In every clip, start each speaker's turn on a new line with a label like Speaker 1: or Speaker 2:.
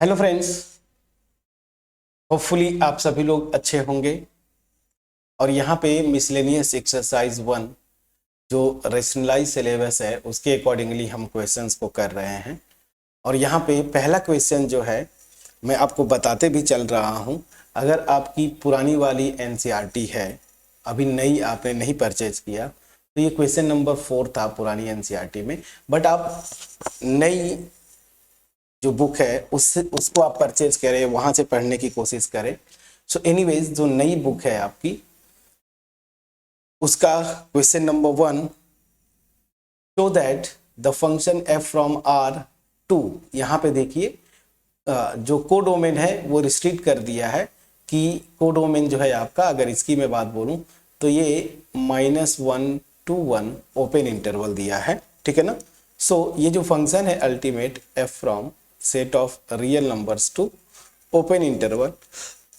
Speaker 1: Hello friends, hopefully आप सभी लोग अच्छे होंगे। और यहाँ पे मिसलेनियस एक्सरसाइज 1 जो रेशनलाइज सिलेबस है उसके अकॉर्डिंगली हम क्वेश्चंस को कर रहे हैं। और यहाँ पे पहला क्वेश्चन जो है मैं आपको बताते भी चल रहा हूँ। अगर आपकी पुरानी वाली एनसीईआरटी है, अभी नई आपने नहीं परचेज किया, तो ये क्वेश्चन नंबर 4 था पुरानी एनसीईआरटी में। बट आप नई जो बुक है उससे उसको आप परचेज करें, वहां से पढ़ने की कोशिश करें। सो एनीवेज, जो नई बुक है आपकी उसका question number 1, show that the function f from R to. यहाँ पे देखिए जो कोडोमेन है वो रिस्ट्रिक्ट कर दिया है कि कोडोमेन जो है आपका, अगर इसकी मैं बात बोलूं तो ये -1 to 1 ओपन इंटरवल दिया है, ठीक है ना। सो ये जो फंक्शन है ultimate f from set of real numbers to open interval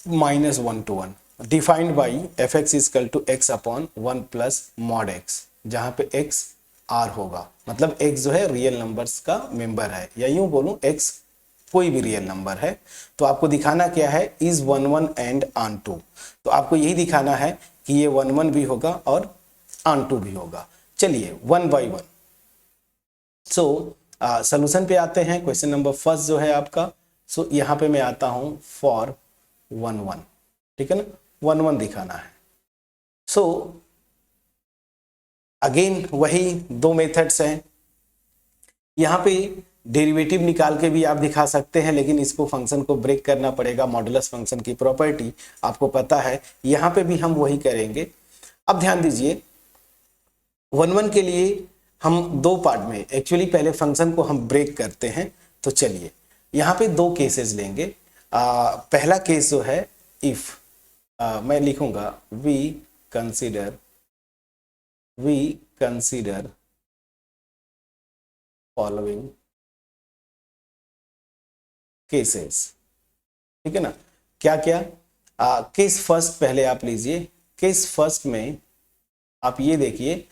Speaker 1: -1 to 1 defined by f x equal to x upon 1 plus mod x, जहाँ पे एक्स आर होगा। मतलब एक्स जो है रियल नंबर्स का मेंबर है, या यूं बोलूं एक्स कोई भी रियल नंबर है। तो आपको दिखाना क्या है, इज 1 1 एंड ऑन टू। तो आपको यही दिखाना है कि ये 1 1 भी होगा और ऑन टू भी होगा। चलिए 1 by 1। सो सोल्यूशन पे आते हैं। क्वेश्चन नंबर फर्स्ट जो है आपका, सो यहाँ पे मैं आता हूं फॉर 1 1, ठीक है ना। 1 1 दिखाना है। सो अगेन वही दो मेथड्स हैं। यहाँ पे डेरिवेटिव निकाल के भी आप दिखा सकते हैं, लेकिन इसको फंक्शन को ब्रेक करना पड़ेगा। मॉडुलस फंक्शन की प्रॉपर्टी आपको पता है, यहाँ पे भी हम वही करेंगे। अब ध्यान दीजिए, 1 1 के लिए हम दो पार्ट में, एक्चुअली पहले फंक्शन को हम ब्रेक करते हैं। तो चलिए यहाँ पे दो केसेस लेंगे। पहला केस जो है, इफ मैं लिखूंगा वी कंसीडर फॉलोइंग केसेस, ठीक है ना। क्या क्या केस फर्स्ट पहले आप लीजिए। केस फर्स्ट में आप ये देखिए,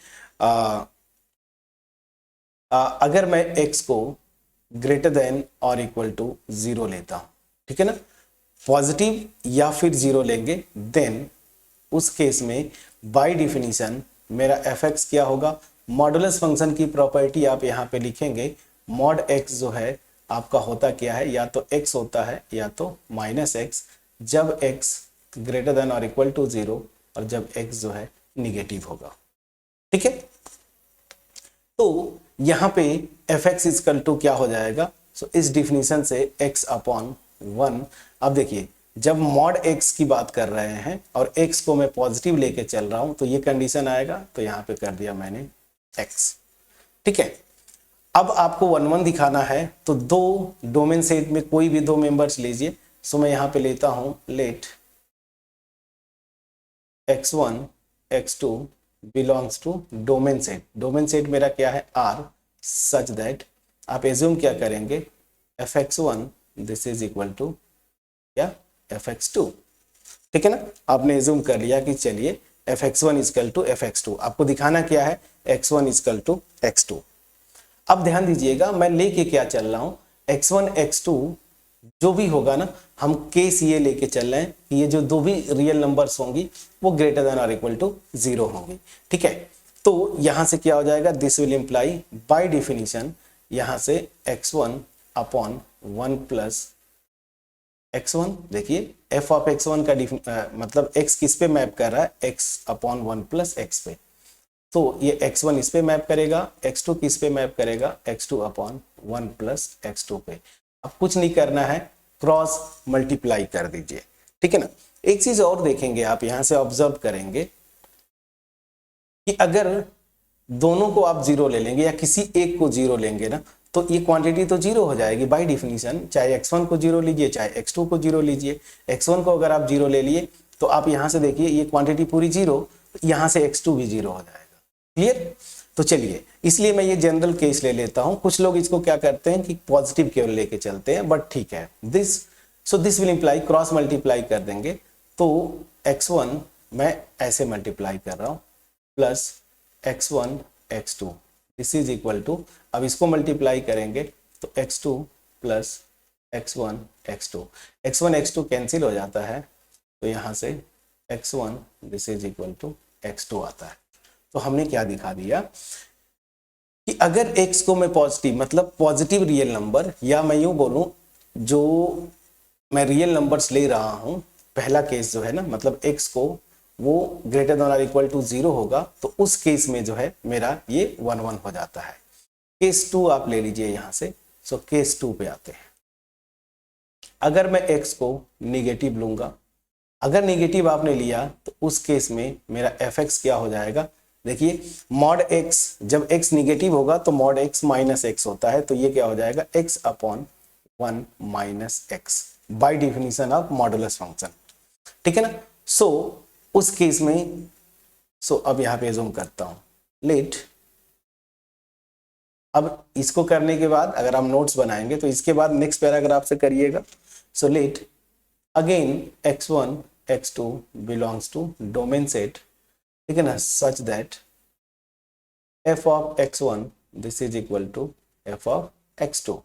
Speaker 1: अगर मैं x को ग्रेटर देन और इक्वल टू 0 लेता हूं, ठीक है ना, पॉजिटिव या फिर 0 लेंगे, देन उस केस में बाय डिफिनीशन मेरा एफ एक्स क्या होगा। मॉडुलस फंक्शन की प्रॉपर्टी आप यहाँ पे लिखेंगे। मॉड एक्स जो है आपका होता क्या है, या तो x होता है या तो -x, जब x ग्रेटर देन और इक्वल टू 0 और जब x जो है निगेटिव होगा, ठीक है। तो यहाँ पे एफ एक्स इजकल टू क्या हो जाएगा, सो इस डिफिनीशन से x अपॉन 1। अब देखिए, जब मॉड x की बात कर रहे हैं और x को मैं पॉजिटिव लेके चल रहा हूं, तो ये कंडीशन आएगा। तो यहाँ पे कर दिया मैंने x, ठीक है। अब आपको 1 1 दिखाना है, तो दो डोमेन सेट में कोई भी दो मेंबर्स लीजिए। सो मैं यहाँ पे लेता हूं let x1 x2 belongs to domain set. Domain set मेरा क्या है, R, सच दैट आप एज्यूम क्या करेंगे, fx1 this is equal to क्या, fx2, ठीक है ना। आपने एज्यूम कर लिया कि चलिए fx1 इजकल टू fx2। आपको दिखाना क्या है, x1 इजकल टू x2। अब ध्यान दीजिएगा, मैं लेके क्या चल रहा हूं, x1 x2 जो भी होगा ना, हम केस ये लेके चल रहे हैं कि ये जो दो भी रियल नंबर्स होंगी वो ग्रेटर देन और इक्वल टू 0 होंगी, ठीक है। तो यहां से क्या हो जाएगा, this will imply by definition यहां से x1 अपॉन 1 प्लस x1। देखिए f ऑफ x1 का मतलब x किस पे मैप कर रहा है, x अपॉन 1 प्लस x पे। तो ये x1 इस पे मैप करेगा, x2 किस पे मैप करेगा, x2 अपॉन 1 प्लस x2 पे। अब कुछ नहीं करना है, क्रॉस मल्टीप्लाई कर दीजिए, ठीक है ना। एक चीज और देखेंगे, आप यहां से ऑब्जर्व करेंगे कि अगर दोनों को आप 0 ले लेंगे या किसी एक को 0 लेंगे ना, तो ये क्वांटिटी तो 0 हो जाएगी बाय डिफिनीशन। चाहे x1 को 0 लीजिए, चाहे x2 को 0 लीजिए। x1 को अगर आप 0 ले लिए तो आप यहां से देखिए ये क्वांटिटी पूरी 0, यहां से x2 भी 0 हो जाएगा। क्लियर। तो चलिए, इसलिए मैं ये जनरल केस ले लेता हूं। कुछ लोग इसको क्या करते हैं कि पॉजिटिव केवल लेके चलते हैं, बट ठीक है। This will imply, cross multiply कर देंगे। तो x1 मैं ऐसे मल्टीप्लाई कर रहा हूं plus x1 x2 this is equal to, अब इसको मल्टीप्लाई करेंगे तो x2 plus x1 x2, x1 x2 cancel हो जाता है, तो यहाँ से x1 this is equal to x2 आता है। तो हमने क्या दिखा दिया कि अगर x को मैं पॉजिटिव मतलब पॉजिटिव रियल नंबर, या मैं यूं बोलूं जो मैं रियल नंबर्स ले रहा हूं, पहला केस जो है ना, मतलब x को वो ग्रेटर देन और इक्वल टू 0 होगा, तो उस केस में जो है मेरा ये 1 1 हो जाता है। केस 2 आप ले लीजिए यहां से। सो केस 2 पे आते हैं। अगर मैं x को निगेटिव लूंगा, अगर निगेटिव आपने लिया तो उस केस में मेरा fx क्या हो जाएगा, देखिए मॉड x, जब x निगेटिव होगा तो मॉड x माइनस x होता है, तो ये क्या हो जाएगा x upon 1 minus x by definition of modulus function, ठीक है ना। सो उस केस में अब यहां पे जूम करता हूं, लेट, अब इसको करने के बाद अगर हम नोट्स बनाएंगे तो इसके बाद नेक्स्ट पैराग्राफ से करिएगा। So let again x1 x2 belongs to domain set, ठीक है ना, such that f of x1 this is equal to f of x2,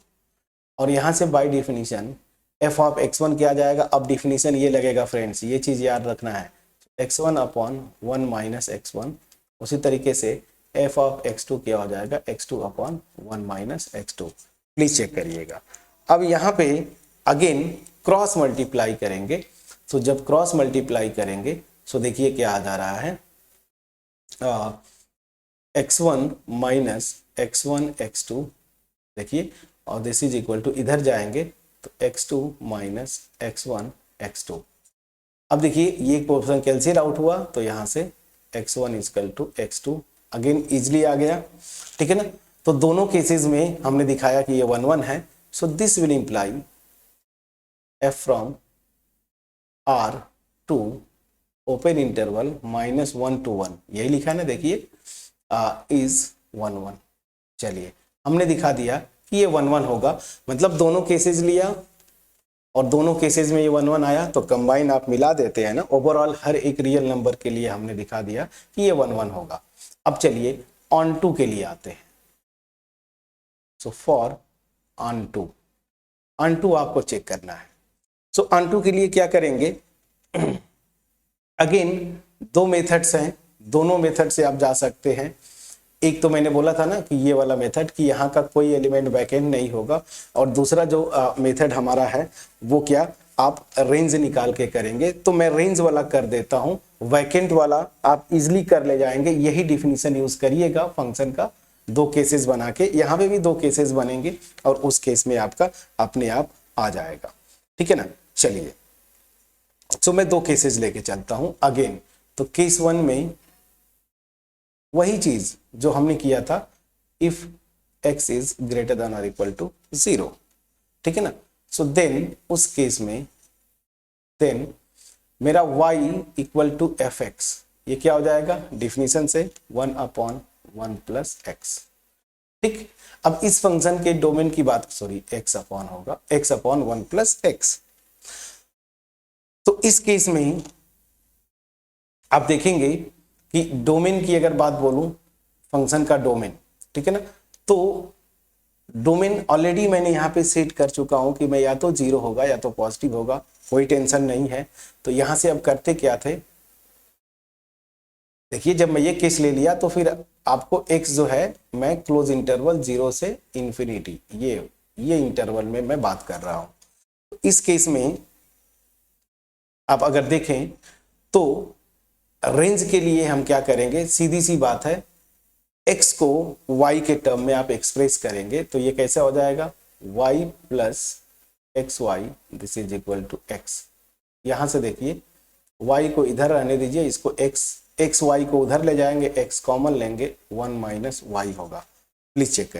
Speaker 1: और यहां से bye definition f of x1 क्या आ जाएगा, अब डिफिनीशन ये लगेगा फ्रेंड्स, ये चीज याद रखना है, x1 अपॉन 1 माइनस x1, उसी तरीके से f ऑफ x2 क्या हो जाएगा, x2 upon 1 minus x2। Please check करिएगा। अब यहाँ पे अगेन क्रॉस मल्टीप्लाई करेंगे, तो जब क्रॉस मल्टीप्लाई करेंगे तो देखिए क्या आ जा रहा है, x1 माइनस x1 x2, देखिए, और दिस इज इक्वल टू, इधर जाएंगे तो x2 माइनस x1 x2। अब देखिए ये पोर्शन कैंसिल आउट हुआ, तो यहाँ से x1 equal to x2 again easily आ गया, ठीक है ना। तो दोनों केसेस में हमने दिखाया कि ये 1 1 है। So this will imply f from r to open interval -1 to 1, यही लिखा है ना, देखिए इज 1 1। चलिए हमने दिखा दिया कि ये 1 1 होगा, मतलब दोनों केसेस लिया और दोनों केसेस में ये 1 1 आया, तो कंबाइन आप मिला देते हैं ना, ओवरऑल हर एक रियल नंबर के लिए हमने दिखा दिया कि ये 1 1 होगा। अब चलिए ऑन टू के लिए आते हैं। सो फॉर ऑन टू आपको चेक करना है। सो ऑन टू के लिए क्या करेंगे, अगेन दो मेथड्स हैं, दोनों मेथड से आप जा सकते हैं। एक तो मैंने बोला था ना कि ये वाला मेथड कि यहाँ का कोई एलिमेंट वैकेंट नहीं होगा, और दूसरा जो मेथड हमारा है वो क्या, आप रेंज निकाल के करेंगे। तो मैं रेंज वाला कर देता हूँ, वैकेंट वाला आप इजिली कर ले जाएंगे। यही डिफिनीशन यूज करिएगा फंक्शन का, दो केसेस बना के, यहाँ पे भी दो केसेस बनेंगे और उस केस में आपका अपने आप आ जाएगा, ठीक है ना। चलिए तो मैं दो केसेस लेके चलता हूं अगेन। तो केस 1 में वही चीज जो हमने किया था, if x is greater than और इक्वल टू 0, ठीक है ना। सो देन उस केस में देन मेरा y इक्वल टू fx, ये क्या हो जाएगा डिफिनीशन से 1 अपॉन 1 प्लस x, ठीक। अब इस फंक्शन के डोमेन की बात, सॉरी x अपॉन होगा x अपॉन 1 प्लस x। तो इस केस में आप देखेंगे कि डोमेन की अगर बात बोलूं, फंक्शन का डोमेन, ठीक है ना, तो डोमेन ऑलरेडी मैंने यहां पे सेट कर चुका हूं कि मैं या तो 0 होगा या तो पॉजिटिव होगा, कोई टेंशन नहीं है। तो यहां से अब करते क्या थे, देखिए जब मैं ये केस ले लिया तो फिर आपको x जो है, मैं क्लोज इंटरवल 0 से इंफिनिटी, ये इंटरवल में मैं बात कर रहा हूं। तो इस केस में आप अगर देखें तो रेंज के लिए हम क्या करेंगे, सीधी सी बात है, x को y के टर्म में आप एक्सप्रेस करेंगे तो ये कैसे हो जाएगा, y plus x y this is equal to x। यहां से देखिए y को इधर रहने दीजिए, इसको x y को उधर ले जाएंगे, x कॉमन लेंगे, 1 माइनस वाई होगा। प्लीज चेक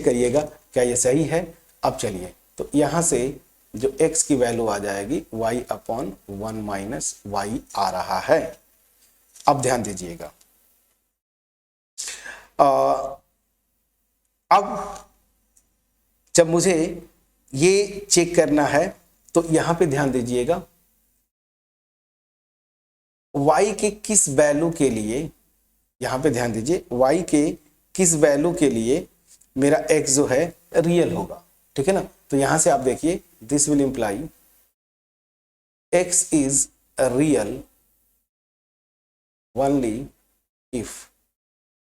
Speaker 1: करिएगा क्या ये सही है। अब चलिए तो यहां से जो x की वैल्यू आ जाएगी y अपॉन 1 माइनस वाई आ रहा है। अब ध्यान दीजिएगा, अब जब मुझे ये चेक करना है तो यहां पे ध्यान दीजिएगा, y के किस वैल्यू के लिए, यहां पे ध्यान दीजिए, y के किस वैल्यू के लिए मेरा x जो है रियल होगा, ठीक है ना। तो तो यहां से आप देखिए this will imply x is real only if,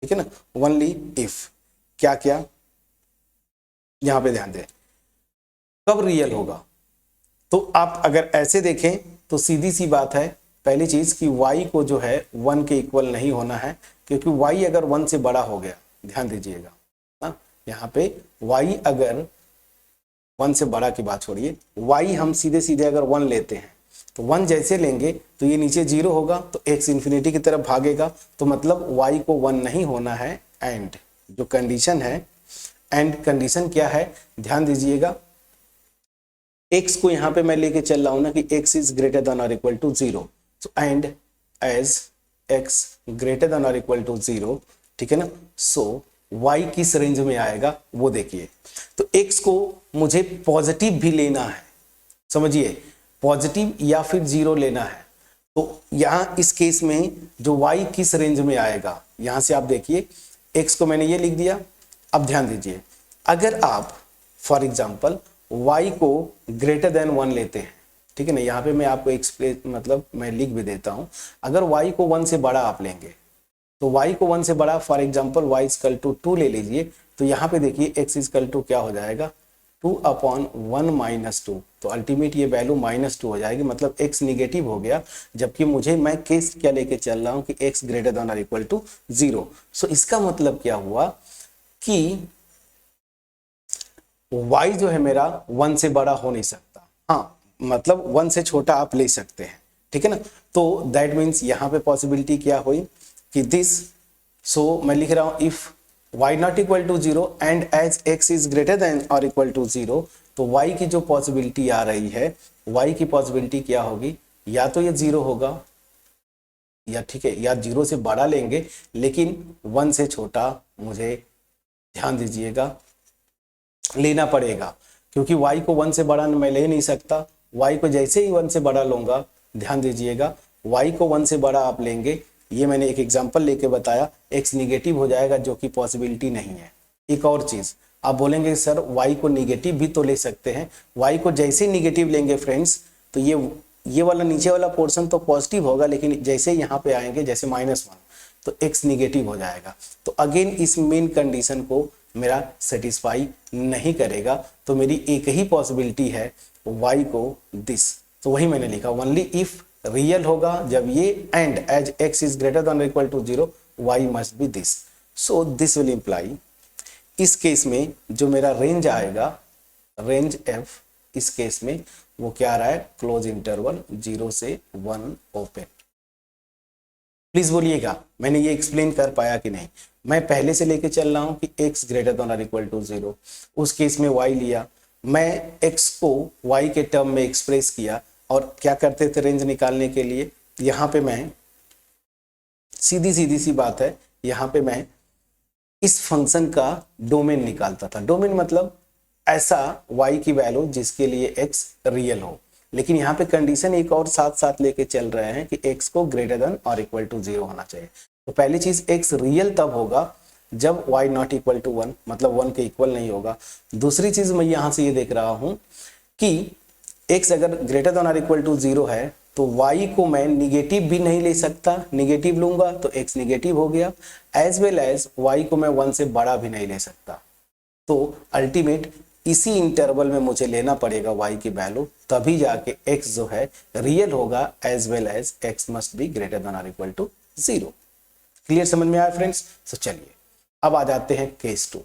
Speaker 1: ठीक है ना, ओनली इफ क्या क्या, यहां पे ध्यान दें कब रियल होगा। तो आप अगर ऐसे देखें तो सीधी सी बात है, पहली चीज कि y को जो है 1 के इक्वल नहीं होना है, क्योंकि y अगर 1 से बड़ा हो गया, ध्यान दीजिएगा ना, यहाँ पे y अगर 1 से बड़ा की बात छोड़िए, y हम सीधे सीधे अगर 1 लेते हैं तो 1 जैसे लेंगे तो ये नीचे 0 होगा, तो x इन्फिनिटी की तरफ भागेगा, तो मतलब y को 1 नहीं होना है। एंड जो कंडीशन है, एंड कंडीशन क्या है, ध्यान दीजिएगा, x को यहां पे मैं लेके चल रहा हूं ना कि x इज ग्रेटर देन और equal to 0, so and as x greater than और इक्वल टू 0, ठीक है ना, सो y किस रेंज में आएगा वो देखिए। तो x को मुझे पॉजिटिव भी लेना है, समझिए, पॉजिटिव या फिर 0 लेना है। तो यहां इस केस में जो y किस रेंज में आएगा, यहां से आप देखिए x को मैंने ये लिख दिया। अब ध्यान दीजिए, अगर आप फॉर एग्जांपल y को ग्रेटर देन 1 लेते हैं, ठीक है ना, यहाँ पे मैं आपको एक्सप्लेन मतलब मैं लिख भी देता हूँ, अगर y को 1 से बड़ा आप लेंगे तो y को 1 से बड़ा for example y equal to 2 ले लीजिए, तो यहाँ पे देखिए x इक्वल टू क्या हो जाएगा 2/1 माइनस 2, तो अल्टीमेट ये वैल्यू -2 हो जाएगी, मतलब x निगेटिव हो गया, जबकि मुझे मैं केस क्या लेके चल रहा हूँ कि x ग्रेटर देन और इक्वल टू 0। सो इसका मतलब क्या हुआ कि y जो है मेरा 1 से बड़ा हो नहीं सकता, हाँ मतलब 1 से छोटा आप ले सकते हैं, ठीक है ना। तो दैट मीन्स यहाँ पे पॉसिबिलिटी क्या हुई कि दिस, सो मैं लिख रहा हूँ if y not equal to 0 and as x is greater than और इक्वल टू 0, तो y की जो पॉसिबिलिटी आ रही है, y की पॉसिबिलिटी क्या होगी, या तो ये 0 होगा या ठीक है या 0 से बड़ा लेंगे, लेकिन 1 से छोटा मुझे ध्यान दीजिएगा लेना पड़ेगा, क्योंकि y को 1 से बड़ा मैं ले नहीं सकता। y को जैसे ही 1 से बड़ा लूंगा, ध्यान दीजिएगा, y को 1 से बड़ा आप लेंगे, ये मैंने एक एग्जांपल लेके बताया, x निगेटिव हो जाएगा, जो कि पॉसिबिलिटी नहीं है। एक और चीज आप बोलेंगे सर y को निगेटिव भी तो ले सकते हैं, y को जैसे ही निगेटिव लेंगे फ्रेंड्स, तो ये वाला नीचे वाला पोर्शन तो पॉजिटिव होगा, लेकिन जैसे यहाँ पे आएंगे जैसे -1, तो x निगेटिव हो जाएगा। तो अगेन इस मेन कंडीशन को मेरा सेटिस्फाई नहीं करेगा, तो मेरी एक ही पॉसिबिलिटी है y को दिस, तो वही मैंने लिखा ओनली इफ रियल होगा जब ये and as x is greater than और equal to 0 y must be this. So this will imply, इस केस में जो मेरा रेंज आएगा, रेंज f, इस केस में वो क्या आ रहा है, क्लोज इंटरवल 0 से 1 ओपन। प्लीज बोलिएगा मैंने ये एक्सप्लेन कर पाया कि नहीं। मैं पहले से लेके चल रहा हूं कि x ग्रेटर देन और इक्वल टू 0, उस केस में y लिया, मैं x को y के टर्म में एक्सप्रेस किया, और क्या करते थे रेंज निकालने के लिए, यहाँ पे मैं सीधी सी बात है, यहाँ पे मैं इस फंक्शन का डोमेन निकालता था। डोमेन मतलब ऐसा y की वैल्यू जिसके लिए x रियल हो, लेकिन यहाँ पे कंडीशन एक और साथ साथ लेके चल रहे हैं कि x को ग्रेटर देन और इक्वल टू 0 होना चाहिए। तो पहली चीज x रियल तब होगा जब y नॉट इक्वल टू 1, मतलब 1 के इक्वल नहीं होगा। दूसरी चीज मैं यहाँ से ये देख रहा हूँ कि x अगर ग्रेटर देन और इक्वल टू 0 है, तो y को मैं निगेटिव भी नहीं ले सकता, निगेटिव लूंगा तो x निगेटिव हो गया, एज वेल एज y को मैं 1 से बड़ा भी नहीं ले सकता। तो अल्टीमेट इसी इंटरवल में मुझे लेना पड़ेगा y की वैल्यू, तभी जाके x जो है रियल होगा, as well as x must be greater than और इक्वल टू 0। क्लियर समझ में आया फ्रेंड्स। तो चलिए अब आ जाते हैं केस 2।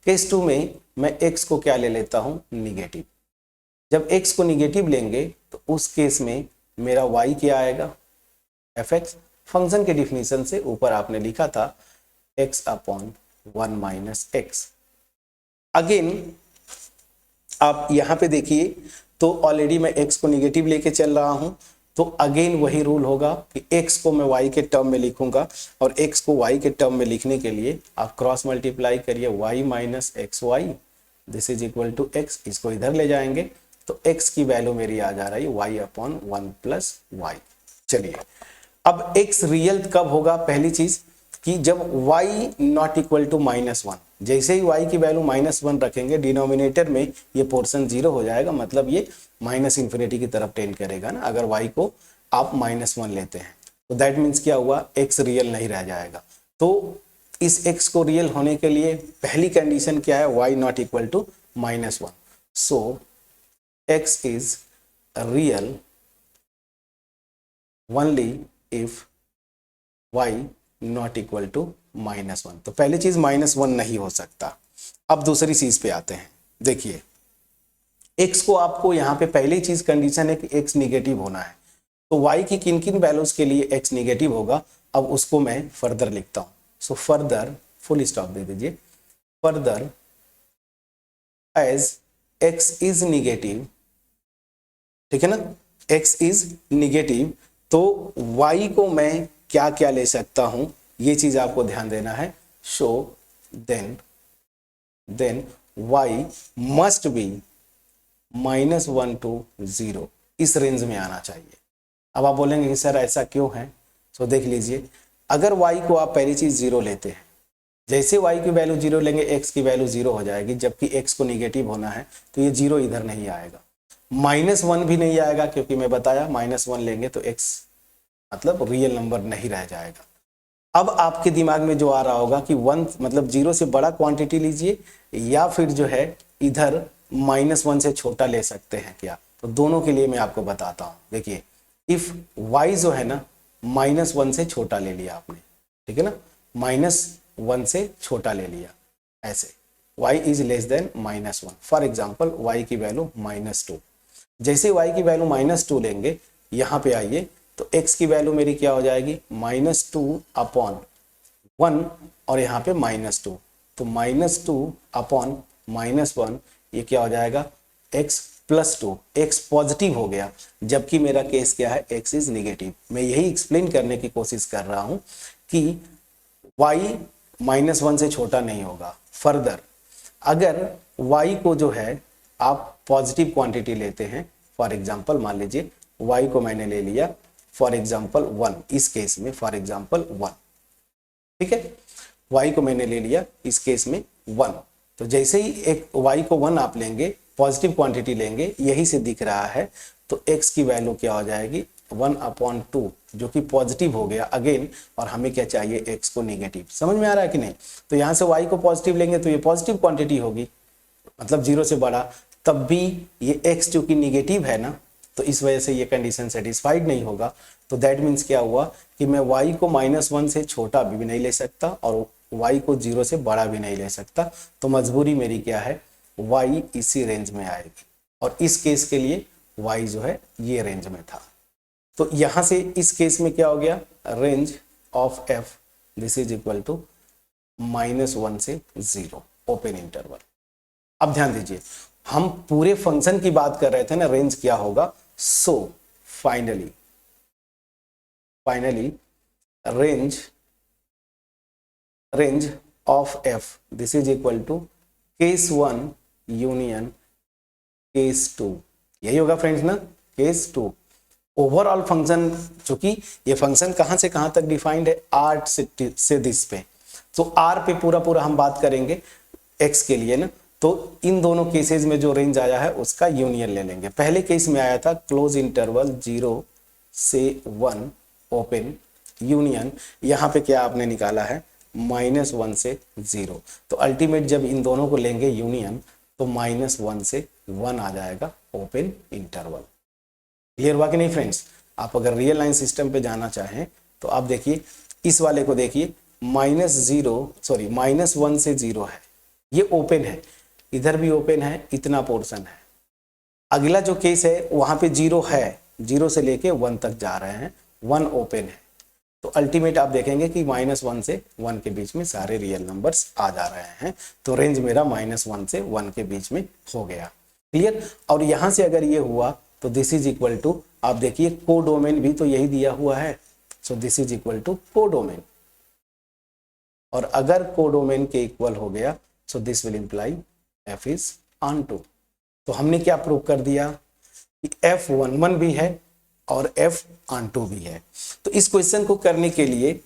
Speaker 1: केस 2 में मैं x को क्या ले लेता हूं, निगेटिव। जब x को निगेटिव लेंगे तो उस केस में मेरा y क्या आएगा, fx। फंक्शन के डिफिनीशन से ऊपर आपने लिखा था x/1 माइनस x। अगेन आप यहां पे देखिए, तो ऑलरेडी मैं x को निगेटिव लेके चल रहा हूं, तो अगेन वही रूल होगा कि x को मैं y के टर्म में लिखूंगा, और x को y के टर्म में लिखने के लिए आप क्रॉस मल्टीप्लाई करिए, y minus x y this is equal to x, इसको इधर ले जाएंगे तो x की वैल्यू मेरी आ जा रही है y/1 प्लस y। चलिए अब x रियल कब होगा, पहली चीज कि जब y नॉट इक्वल टू -1, जैसे ही y की वैल्यू -1 रखेंगे डिनोमिनेटर में ये पोर्शन 0 हो जाएगा, मतलब ये -∞ की तरफ टेंड करेगा ना, अगर y को आप -1 लेते हैं। तो दैट मीन्स क्या हुआ, x रियल नहीं रह जाएगा। तो इस x को रियल होने के लिए पहली कंडीशन क्या है, y not equal to -1। So x is real only if y not equal to -1। तो पहली चीज -1 नहीं हो सकता। अब दूसरी चीज पे आते हैं। देखिए x को आपको यहाँ पे पहली चीज कंडीशन है कि x निगेटिव होना है, तो y की किन किन वैल्यूज के लिए x निगेटिव होगा, अब उसको मैं फर्दर लिखता हूं। सो फर्दर फुल स्टॉप दे दीजिए, further as x is negative, ठीक है ना, x इज निगेटिव, तो y को मैं क्या क्या ले सकता हूं, ये चीज आपको ध्यान देना है। So then y must be -1 to 0, इस रेंज में आना चाहिए। अब आप बोलेंगे कि सर ऐसा क्यों है, तो देख लीजिए, अगर y को आप पहली चीज 0 लेते हैं, जैसे y की वैल्यू 0 लेंगे x की वैल्यू 0 हो जाएगी, जबकि x को निगेटिव होना है तो ये 0 इधर नहीं आएगा, -1 भी नहीं आएगा, क्योंकि मैं बताया -1 लेंगे तो x मतलब रियल नंबर नहीं रह जाएगा। अब आपके दिमाग में जो आ रहा होगा कि 1 मतलब 0 से बड़ा क्वांटिटी लीजिए, या फिर जो है इधर -1 से छोटा ले सकते हैं क्या, तो दोनों के लिए मैं आपको बताता हूं। देखिए इफ y जो है ना -1 से छोटा ले लिया आपने, ठीक है ना, -1 से छोटा ले लिया, ऐसे y is less than -1, for example y की वैल्यू -2, जैसे y की वैल्यू -2 लेंगे, यहाँ पे आइए तो x की वैल्यू मेरी क्या हो जाएगी, -2/1 और यहाँ पे -2, तो -2/-1 ये क्या हो जाएगा, x + 2, x पॉजिटिव हो गया, जबकि मेरा केस क्या है, x इज निगेटिव। मैं यही एक्सप्लेन करने की कोशिश कर रहा हूं कि y -1 से छोटा नहीं होगा। फर्दर अगर y को जो है आप पॉजिटिव क्वांटिटी लेते हैं, फॉर एग्जांपल मान लीजिए y को मैंने ले लिया फॉर एग्जांपल 1, इस केस में फॉर एग्जांपल 1, ठीक है, y को मैंने ले लिया इस केस में 1, तो जैसे ही एक y को 1 आप लेंगे, पॉजिटिव क्वांटिटी लेंगे, यही से दिख रहा है, तो x की वैल्यू क्या हो जाएगी, 1/2, जो कि पॉजिटिव हो गया अगेन, और हमें क्या चाहिए, x को निगेटिव। समझ में आ रहा है कि नहीं, तो यहां से y को पॉजिटिव लेंगे तो ये पॉजिटिव क्वांटिटी होगी, मतलब 0 से बड़ा, तब भी ये x जो कि निगेटिव है ना, तो इस वजह से ये कंडीशन सेटिस्फाइड नहीं होगा। तो दैट मीन्स क्या हुआ कि मैं y को -1 से छोटा भी नहीं ले सकता और y को 0 से बड़ा भी नहीं ले सकता, तो मजबूरी मेरी क्या है, y इसी रेंज में आएगी, और इस केस के लिए y जो है ये रेंज में था। तो यहां से इस केस में क्या हो गया, range of f this is equal to -1 से 0 ओपन इंटरवल। अब ध्यान दीजिए, हम पूरे फंक्शन की बात कर रहे थे ना, रेंज क्या होगा। So finally range of f this is equal to case 1 union case 2, यही होगा फ्रेंड्स ना, केस 2। ओवरऑल फंक्शन, चूंकि ये फंक्शन कहां से कहां तक डिफाइंड है, r से दिस पे, तो r पे पूरा हम बात करेंगे x के लिए ना, तो इन दोनों केसेस में जो रेंज आया है उसका यूनियन ले लेंगे। पहले केस में आया था क्लोज इंटरवल 0 से 1 ओपन यूनियन, यहाँ पे क्या आपने निकाला है, -1 से 0, तो अल्टीमेट जब इन दोनों को लेंगे यूनियन, तो -1 से 1 आ जाएगा ओपन इंटरवल। क्लियर हुआ कि नहीं फ्रेंड्स। आप अगर रियल लाइन सिस्टम पे जाना चाहें तो आप देखिए, इस वाले को देखिए, -1 से 0 है, ये ओपन है, इधर भी ओपन है, इतना पोर्शन है। अगला जो केस है वहां पे 0 है, 0 से लेके 1 तक जा रहे हैं, 1 ओपन है, तो अल्टीमेट आप देखेंगे कि -1 से 1 के बीच में सारे रियल नंबर्स आ जा रहे हैं, तो रेंज मेरा -1 से 1 के बीच में हो गया। क्लियर। और यहां से अगर ये हुआ तो दिस इज इक्वल टू, आप देखिए कोडोमेन भी तो यही दिया हुआ है, so this is equal to codomain, और अगर कोडोमेन के इक्वल हो गया so this will imply f is onto. तो हमने क्या प्रूव कर दिया कि f11 भी है और f ऑनटू भी है। तो इस क्वेश्चन को करने के लिए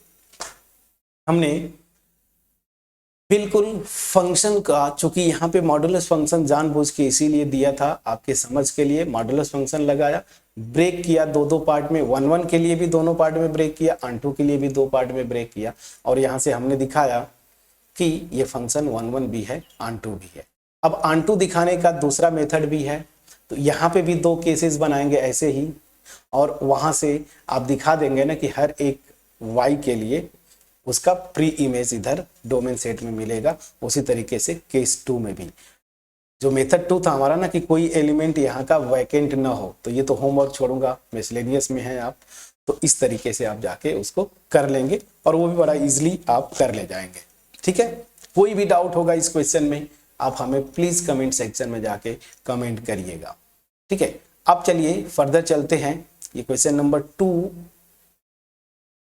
Speaker 1: हमने बिल्कुल फंक्शन का, चूंकि यहाँ पे मॉडुलस फंक्शन जानबूझ के इसीलिए दिया था आपके समझ के लिए, मॉडुलस फंक्शन लगाया, ब्रेक किया दो दो पार्ट में, 1 के लिए भी दोनों पार्ट में ब्रेक किया, ऑन2 के लिए भी दो पार्ट में ब्रेक किया, और यहाँ से हमने दिखाया कि ये फंक्शन 1 भी है, ऑन2 भी है। अब ऑन2 दिखाने का दूसरा मेथड भी है, तो यहाँ पे भी दो केसेस बनाएंगे ऐसे ही, और वहां से आप दिखा देंगे ना कि हर एक y के लिए उसका प्री इमेज इधर डोमेन सेट में मिलेगा। उसी तरीके से केस 2 में भी जो मेथड 2 था हमारा ना कि कोई एलिमेंट यहाँ का वैकेंट ना हो, तो ये तो होमवर्क छोड़ूंगा, मिसलेनियस में है आप, तो इस तरीके से आप जाके उसको कर लेंगे और वो भी बड़ा इजीली आप कर ले जाएंगे। ठीक है, कोई भी डाउट होगा इस क्वेश्चन में आप हमें प्लीज कमेंट सेक्शन में जाके कमेंट करिएगा। ठीक है, अब चलिए फर्दर चलते हैं। ये क्वेश्चन नंबर 2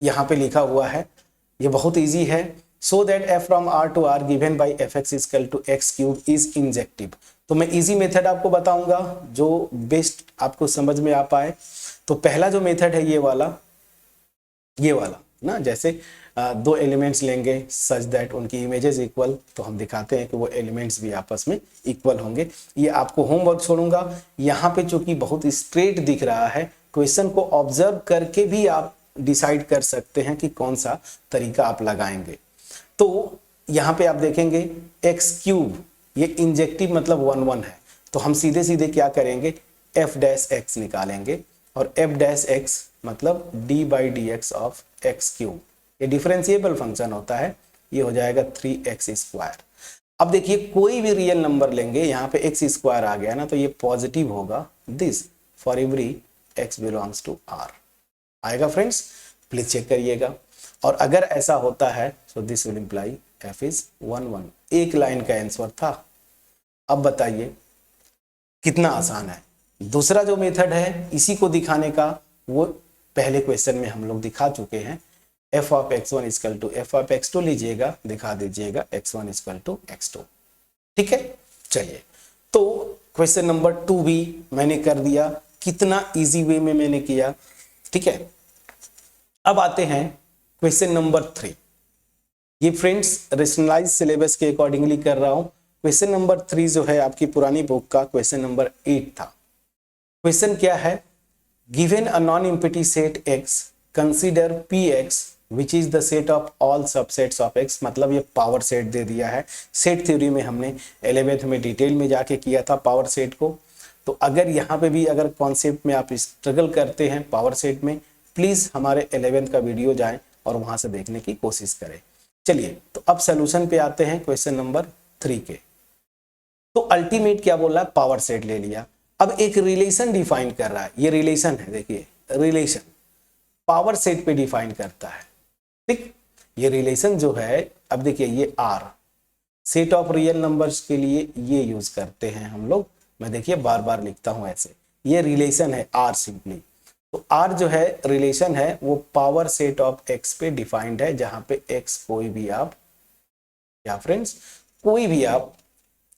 Speaker 1: यहाँ पे लिखा हुआ है, ये बहुत इजी है। So that f from r to r given by fx equal to x cube is injective. तो मैं इजी मेथड आपको बताऊंगा जो बेस्ट आपको समझ में आ पाए। तो पहला जो मेथड है ये वाला ना, जैसे दो एलिमेंट्स लेंगे सच दैट उनकी इमेजेस इक्वल, तो हम दिखाते हैं कि वो एलिमेंट्स भी आपस में इक्वल होंगे। ये आपको होमवर्क छोड़ूंगा। यहाँ पे चूंकि बहुत स्ट्रेट दिख रहा है, क्वेश्चन को ऑब्जर्व करके भी आप डिसाइड कर सकते हैं कि कौन सा तरीका आप लगाएंगे। तो यहाँ पे आप देखेंगे एक्स क्यूब, ये इंजेक्टिव मतलब 1 है, तो हम सीधे सीधे क्या करेंगे, एफ डैश एक्स निकालेंगे, और एफ डैश एक्स मतलब D by D x of x cube, ये डिफरेंशिएबल फंक्शन होता है, ये हो जाएगा 3x स्क्वायर। अब देखिए कोई भी रियल नंबर लेंगे, यहाँ पे x स्क्वायर आ गया ना, तो ये पॉजिटिव होगा, this for every x belongs to r आएगा फ्रेंड्स, प्लीज चेक करिएगा। और अगर ऐसा होता है तो this will imply f is 1 एक लाइन का आंसर था। अब बताइए कितना आसान है। दूसरा जो मेथड है इसी को दिखाने का, वो पहले क्वेश्चन में हम लोग दिखा चुके हैं। f of x1 equal to f of x2 लीजिएगा, दिखा दीजिएगा x1 इक्वल टू x2। ठीक है, चलिए तो क्वेश्चन नंबर 2 भी मैंने कर दिया, कितना इजी वे में मैंने किया। ठीक है, अब आते हैं क्वेश्चन नंबर 3। ये फ्रेंड्स रेशनलाइज सिलेबस के अकॉर्डिंगली कर रहा हूं। क्वेश्चन नंबर 3 जो है आपकी पुरानी बुक का क्वेश्चन नंबर 8 था। क्वेश्चन क्या है, given a non empty set x, consider px which is the set of all subsets of x। मतलब ये पावर सेट दे दिया है। सेट थ्योरी में हमने 11th में डिटेल में जाके किया था पावर सेट को। तो अगर यहाँ पे भी अगर कॉन्सेप्ट में आप स्ट्रगल करते हैं पावर सेट में, प्लीज हमारे 11th का वीडियो जाएं और वहां से देखने की कोशिश करें। चलिए तो अब सोल्यूशन पे आते हैं क्वेश्चन नंबर 3 के। तो अल्टीमेट क्या बोल रहा है, पावर सेट ले लिया। अब एक रिलेशन डिफाइन कर रहा है, ये रिलेशन है, देखिए रिलेशन पावर सेट पे डिफाइन करता है। ठीक, ये रिलेशन जो है, अब देखिए ये R set of real numbers के लिए ये यूज करते हैं हम लोग। मैं देखिए बार बार लिखता हूं ऐसे, ये रिलेशन है आर सिंपली। तो आर जो है रिलेशन है वो पावर सेट ऑफ एक्स पे डिफाइंड है, जहां पे एक्स कोई भी आप, या फ्रेंड्स कोई भी आप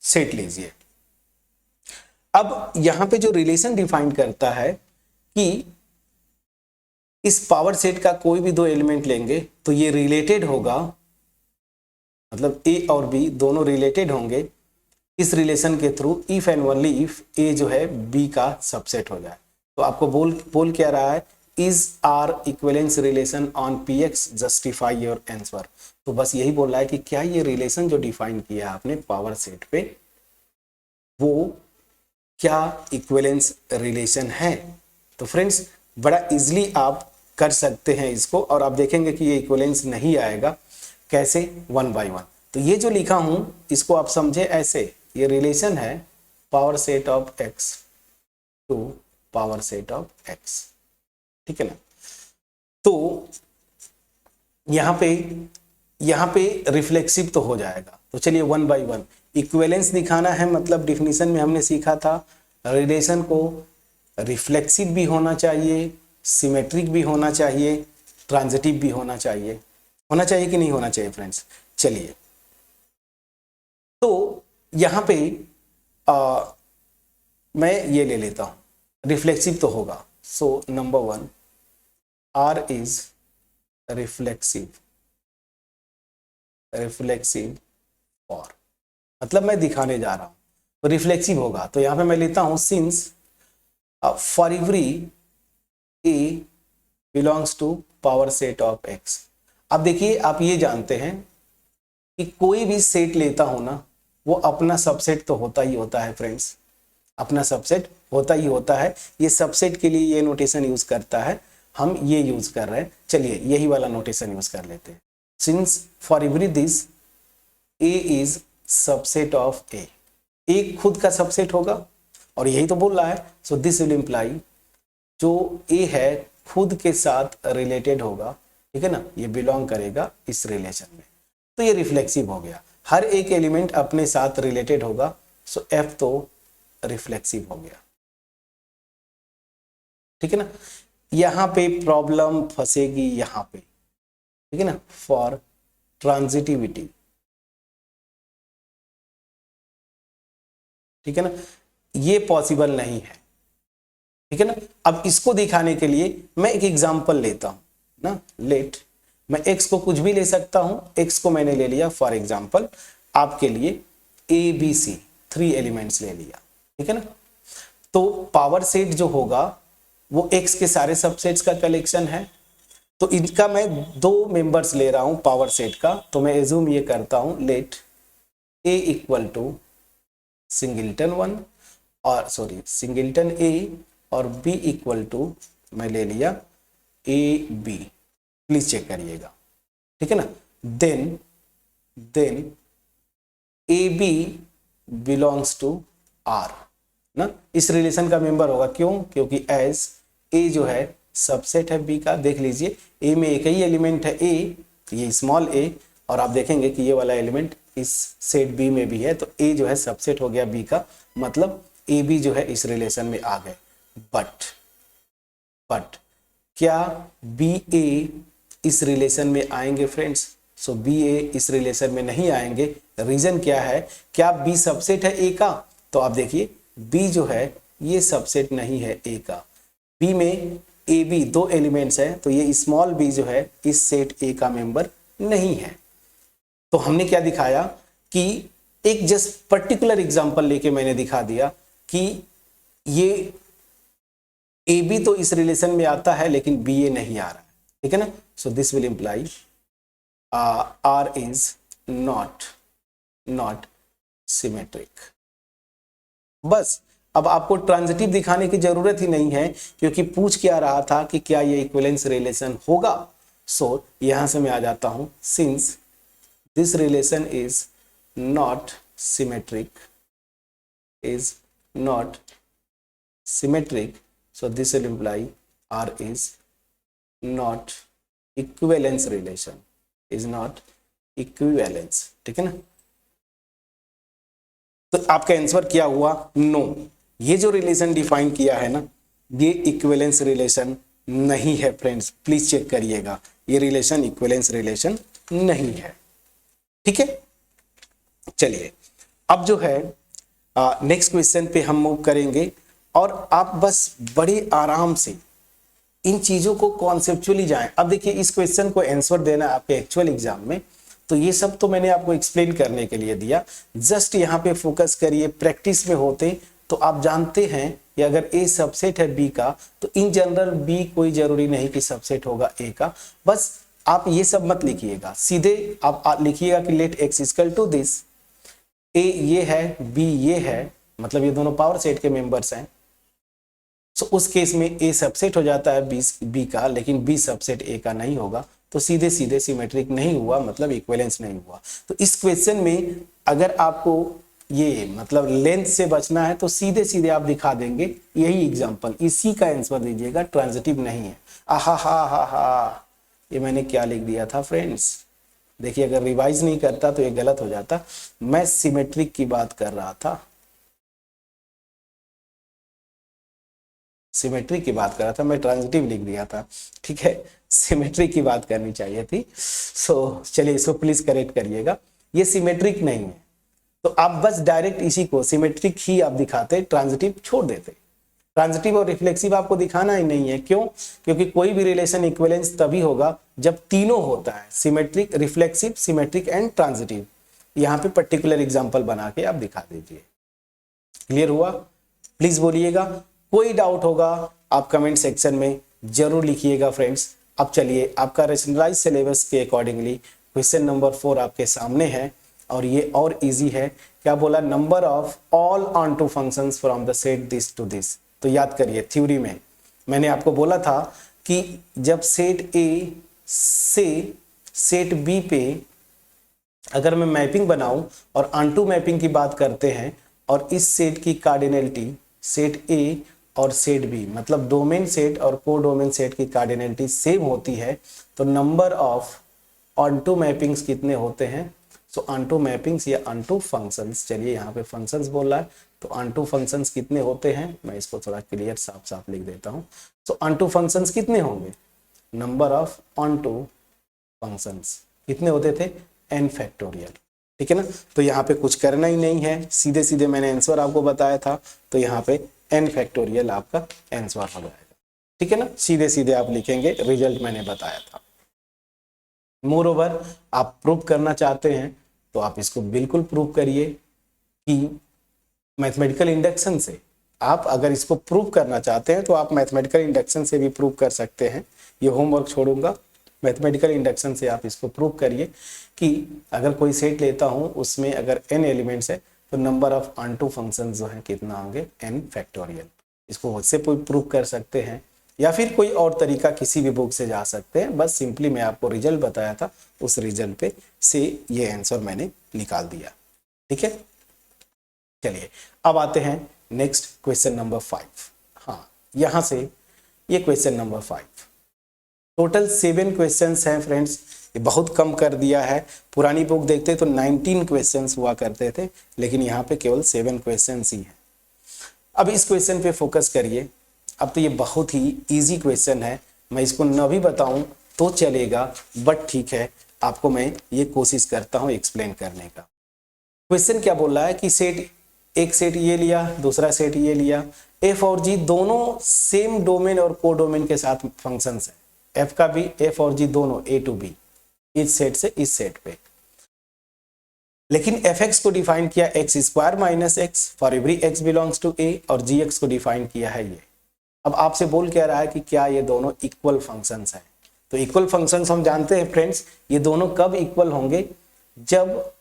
Speaker 1: सेट लीजिए। अब यहां पे जो रिलेशन डिफाइन करता है कि इस पावर सेट का कोई भी दो एलिमेंट लेंगे तो ये रिलेटेड होगा, मतलब ए और बी दोनों रिलेटेड होंगे इस रिलेशन के through, if and only if a जो है बी का सबसेट हो जाए। तो आपको बोल क्या रहा है, is R equivalence relation on P X justify your answer. तो बस यही बोल रहा है कि क्या ये रिलेशन जो डिफाइन किया आपने पावर सेट पे, वो क्या इक्विवेलेंस रिलेशन है। तो फ्रेंड्स बड़ा इजीली आप कर सकते हैं इसको, और आप देखेंगे कि ये इक्विवेलेंस नहीं आएगा। कैसे, 1 by 1। तो ये जो लिखा हूं इसको आप समझे ऐसे, ये रिलेशन है power set of X to power set of X. ठीक है ना। तो यहां पे रिफ्लेक्सिव तो हो जाएगा। तो चलिए 1 by 1 इक्विवेलेंस दिखाना है, मतलब डिफिनीशन में हमने सीखा था रिलेशन को रिफ्लेक्सिव भी होना चाहिए, सिमेट्रिक भी होना चाहिए, ट्रांजिटिव भी होना चाहिए कि नहीं होना चाहिए फ्रेंड्स। चलिए तो यहां पे मैं ये ले लेता हूं, रिफ्लेक्सिव तो होगा। So number 1 R is reflexive for, मतलब मैं दिखाने जा रहा हूं, तो रिफ्लेक्सिव होगा। तो यहां पे मैं लेता हूं since for every A belongs to power set of X. अब देखिए, आप ये जानते हैं कि कोई भी सेट लेता हूं ना, वो अपना सबसेट तो होता ही होता है फ्रेंड्स, अपना सबसेट होता ही होता है। ये सबसेट के लिए ये नोटेशन यूज करता है, हम ये यूज कर रहे हैं। चलिए यही वाला नोटेशन यूज कर लेते हैं। Since for every this a is subset of a, a खुद का सबसेट होगा और यही तो बोल रहा है। सो दिस विल इंप्लाई, जो ए है खुद के साथ रिलेटेड होगा, ठीक है ना, ये बिलोंग करेगा इस रिलेशन में, तो ये रिफ्लेक्सिव हो गया। हर एक एलिमेंट अपने साथ रिलेटेड होगा, सो एफ तो रिफ्लेक्सिव हो गया, ठीक है ना। यहां पे प्रॉब्लम फंसेगी यहां पे, ठीक है ना, फॉर ट्रांजिटिविटी, ठीक है ना, ये पॉसिबल नहीं है, ठीक है ना। अब इसको दिखाने के लिए मैं एक एग्जांपल लेता हूं ना, लेट, मैं x को कुछ भी ले सकता हूं, x को मैंने ले लिया फॉर एग्जांपल आपके लिए ए बी सी, 3 एलिमेंट्स ले लिया, ठीक है ना। तो पावर सेट जो होगा वो x के सारे सबसेट्स का कलेक्शन है। तो इनका मैं 2 मेंबर्स ले रहा हूं पावर सेट का, तो मैं एज्यूम ये करता हूं let a equal to singleton 1 और सॉरी सिंगल्टन a और b इक्वल टू मैं ले लिया ए बी, प्लीज चेक करिएगा, ठीक है ना। Then A B belongs to R ना, इस रिलेशन का मेंबर होगा। क्यों? क्योंकि एज ए जो है सबसेट है बी का। देख लीजिए ए में एक ही एलिमेंट है ए, ये स्मॉल ए, और आप देखेंगे कि ये वाला एलिमेंट इस सेट बी में भी है, तो ए जो है सबसेट हो गया बी का, मतलब ए बी जो है इस रिलेशन में आ गए। बट क्या बी ए इस रिलेशन में आएंगे फ्रेंड्स? सो बी ए इस रिलेशन में नहीं आएंगे। रीजन क्या है? क्या बी सबसेट है ए का? तो आप देखिए बी जो है ये सबसेट नहीं है ए का। बी में ए बी 2 एलिमेंट्स है, तो ये स्मॉल बी जो है इस सेट ए का मेंबर नहीं है। तो हमने क्या दिखाया कि एक जस्ट पर्टिकुलर एग्जांपल लेके मैंने दिखा दिया कि ये ए बी तो इस रिलेशन में आता है लेकिन बी ए नहीं आ रहा है, ठीक है ना। So this will imply R is not symmetric. बस अब आपको ट्रांजिटिव दिखाने की जरूरत ही नहीं है, क्योंकि पूछ क्या रहा था कि क्या ये इक्विवेलेंस रिलेशन होगा। सो यहां से मैं आ जाता हूं, since this relation is not symmetric, so this will imply R is not equivalence relation, is not equivalence, ठीक है ना। तो आपका आंसर क्या हुआ? नो। ये जो रिलेशन डिफाइन किया है ना, ये इक्विवेलेंस रिलेशन नहीं है फ्रेंड्स, प्लीज चेक करिएगा, ये रिलेशन इक्विवेलेंस रिलेशन नहीं है, ठीक है। चलिए अब जो है नेक्स्ट क्वेश्चन पे हम मूव करेंगे, और आप बस बड़े आराम से इन चीजों को कॉन्सेप्चुअली जाएं। अब देखिए इस क्वेश्चन को आंसर देना आपके एक्चुअल एग्जाम में, तो ये सब तो मैंने आपको एक्सप्लेन करने के लिए दिया, जस्ट यहाँ पे फोकस करिए। प्रैक्टिस में होते तो आप जानते हैं कि अगर ए सबसेट है बी का, तो इन जनरल बी कोई जरूरी नहीं कि सबसेट होगा ए का। बस आप ये सब मत लिखिएगा, सीधे आप लिखिएगा कि let x equal to this, a ये है बी ये है, मतलब ये दोनों पावर सेट के मेंबर्स हैं। सो उस केस में ए सबसेट हो जाता है बी का, लेकिन बी सबसेट ए का नहीं होगा, तो सीधे सीधे सिमेट्रिक नहीं हुआ, मतलब इक्विवेलेंस नहीं हुआ। तो इस क्वेश्चन में अगर आपको ये मतलब लेंथ से बचना है तो सीधे सीधे आप दिखा देंगे यही एग्जांपल, इसी का आंसर दीजिएगा, ट्रांजिटिव नहीं है। आहा हा हा हा, ये मैंने क्या लिख दिया था फ्रेंड्स, देखिए अगर रिवाइज नहीं करता तो ये गलत हो जाता। मैं सिमेट्रिक की बात कर रहा था, सिमेट्री की बात कर रहा था, मैं ट्रांजिटिव लिख दिया था, ठीक है, सिमेट्री की बात करनी चाहिए थी। सो चलिए इसको प्लीज करेक्ट करिएगा, ये सिमेट्रिक नहीं है। तो आप बस डायरेक्ट इसी को सिमेट्रिक ही आप दिखाते, ट्रांजिटिव छोड़ देते। ट्रांजिटिव और रिफ्लेक्सिव आपको दिखाना ही नहीं है। क्यों? क्योंकि कोई भी रिलेशन इक्विवेलेंस तभी होगा जब तीनों होता है, symmetric, reflexive, symmetric and transitive. यहाँ पे पर्टिकुलर एग्जाम्पल बना के आप दिखा दीजिए। क्लियर हुआ? प्लीज बोलिएगा। कोई डाउट होगा आप कमेंट सेक्शन में जरूर लिखिएगा फ्रेंड्स। अब चलिए, आपका रैशनलाइज सिलेबस के अकॉर्डिंगली क्वेश्चन नंबर 4 आपके सामने है और ये और इजी है। क्या बोला? Number of all on to functions from the set this to this. तो याद करिए, थ्योरी में मैंने आपको बोला था कि जब सेट ए से सेट बी पे अगर मैं मैपिंग बनाऊं और ऑन टू मैपिंग की बात करते हैं और इस सेट की कार्डिनलिटी सेट ए और सेट बी मतलब डोमेन सेट और कोडोमेन सेट की कार्डिनलिटी सेम होती है, तो number of on to mappings कितने होते हैं? सो ऑन टू मैपिंग्स या ऑन टू फंक्शंस, चलिए यहाँ पे फंक्शंस बोल रहा है तो ऑन टू फंक्शंस कितने होते हैं, मैं इसको थोड़ा क्लियर साफ साफ लिख देता हूँ। सो ऑन टू फंक्शंस कितने होंगे? Number of on two functions कितने होते थे? n factorial. ठीक है ना? तो यहाँ पे कुछ करना ही नहीं है, सीधे सीधे मैंने आंसर आपको बताया था, तो यहाँ पे n फैक्टोरियल आपका आंसर हो जाएगा। ठीक है ना? सीधे सीधे आप लिखेंगे, रिजल्ट मैंने बताया था। मोर ओवर आप प्रूव करना चाहते हैं तो आप इसको बिल्कुल प्रूव करिए कि मैथमेटिकल इंडक्शन से, आप अगर इसको प्रूव करना चाहते हैं तो आप मैथमेटिकल इंडक्शन से भी प्रूव कर सकते हैं। ये होमवर्क छोड़ूंगा, मैथमेटिकल इंडक्शन से आप इसको प्रूव करिए कि अगर कोई सेट लेता हूं उसमें अगर n एलिमेंट्स है तो नंबर ऑफ ऑन टू फंक्शन जो है कितना होंगे? n factorial. इसको उससे प्रूव कर सकते हैं या फिर कोई और तरीका किसी भी बुक से जा सकते हैं। बस सिंपली मैं आपको रिजल्ट बताया था, उस रिजल्ट पे से ये आंसर मैंने निकाल दिया। ठीक है, चलिए अब आते हैं नेक्स्ट क्वेश्चन नंबर 5। हाँ, यहां से ये क्वेश्चन नंबर 5, टोटल 7 क्वेश्चंस हैं फ्रेंड्स, ये बहुत कम कर दिया है। पुरानी बुक देखते तो 19 क्वेश्चंस हुआ करते थे, लेकिन यहाँ पे केवल 7 क्वेश्चंस ही हैं। अब इस क्वेश्चन पे फोकस करिए। अब तो ये बहुत ही इजी क्वेश्चन है, मैं इसको न भी बताऊं तो चलेगा, बट ठीक है, आपको मैं ये कोशिश करता हूं एक्सप्लेन करने का। क्वेश्चन क्या बोल रहा है कि सेट, एक सेट ये लिया, दूसरा सेट ये लिया, एफ और जी दोनों सेम डोमेन और कोडोमेन के साथ फंक्शंस है। एफ का भी, एफ और जी दोनों ए टू बी, इस सेट से इस सेट पे, लेकिन एफ एक्स को डिफाइन किया x square minus x for every x belongs to a, और जी एक्स को डिफाइन किया है ये। अब आपसे बोल क्या रहा है कि क्या ये दोनों इक्वल फंक्शंस हैं? तो इक्वल फंक्शंस हम जानते हैं फ्रेंड्स, ये दोनों कब इक्वल होंगे? जब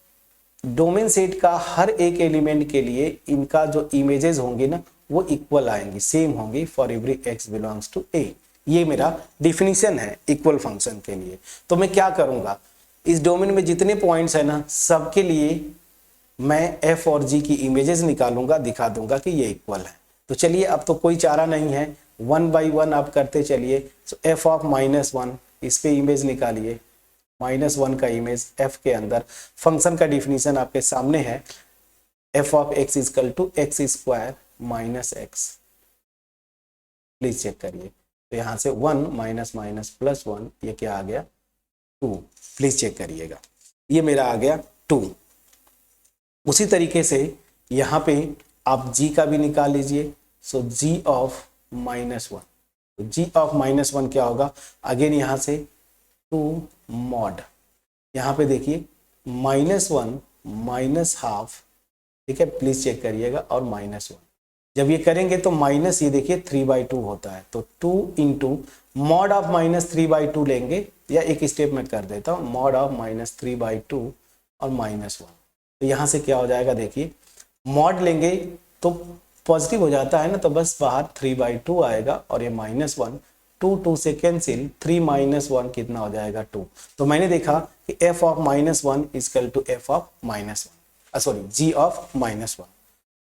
Speaker 1: डोमेन सेट का हर एक एलिमेंट के लिए इनका जो इमेजेस होंगे ना वो इक्वल आएंगी, सेम होंगी for every x belongs to a. ये मेरा डिफिनीशन है इक्वल फंक्शन के लिए। तो मैं क्या करूंगा, इस डोमेन में जितने पॉइंट्स है ना सबके लिए मैं एफ और जी की इमेजेस निकालूंगा, दिखा दूंगा कि ये इक्वल है। तो चलिए अब तो कोई चारा नहीं है, 1 बाई 1 आप करते चलिए। तो एफ ऑफ -1, इस पे इमेज निकालिए, -1 का इमेज एफ के अंदर। फंक्शन का डिफिनीशन आपके सामने है, f of x equal to x square minus x. Please check करिए, तो यहाँ से 1 माइनस माइनस प्लस 1, ये क्या आ गया? 2। प्लीज चेक करिएगा, ये मेरा आ गया 2। उसी तरीके से यहाँ पे आप g का भी निकाल लीजिए। सो g ऑफ -1, तो g ऑफ -1 क्या होगा? अगेन यहाँ से 2 मॉड, यहाँ पे देखिए -1 माइनस हाफ, ठीक है, प्लीज चेक करिएगा, और -1 जब ये करेंगे तो माइनस, ये देखिए 3/2 होता है। तो 2 इंटू मॉड ऑफ -3/2 लेंगे, या एक स्टेप में कर देता हूँ, मॉड ऑफ -3/2 और -1। तो यहाँ से क्या हो जाएगा? देखिए मॉड लेंगे तो पॉजिटिव हो जाता है ना, तो बस बाहर 3/2 आएगा, और ये -1, 2 से कैंसिल, 3 - 1 कितना हो जाएगा? 2। तो मैंने देखा कि f of -1 equal to f of -1, sorry g of -1।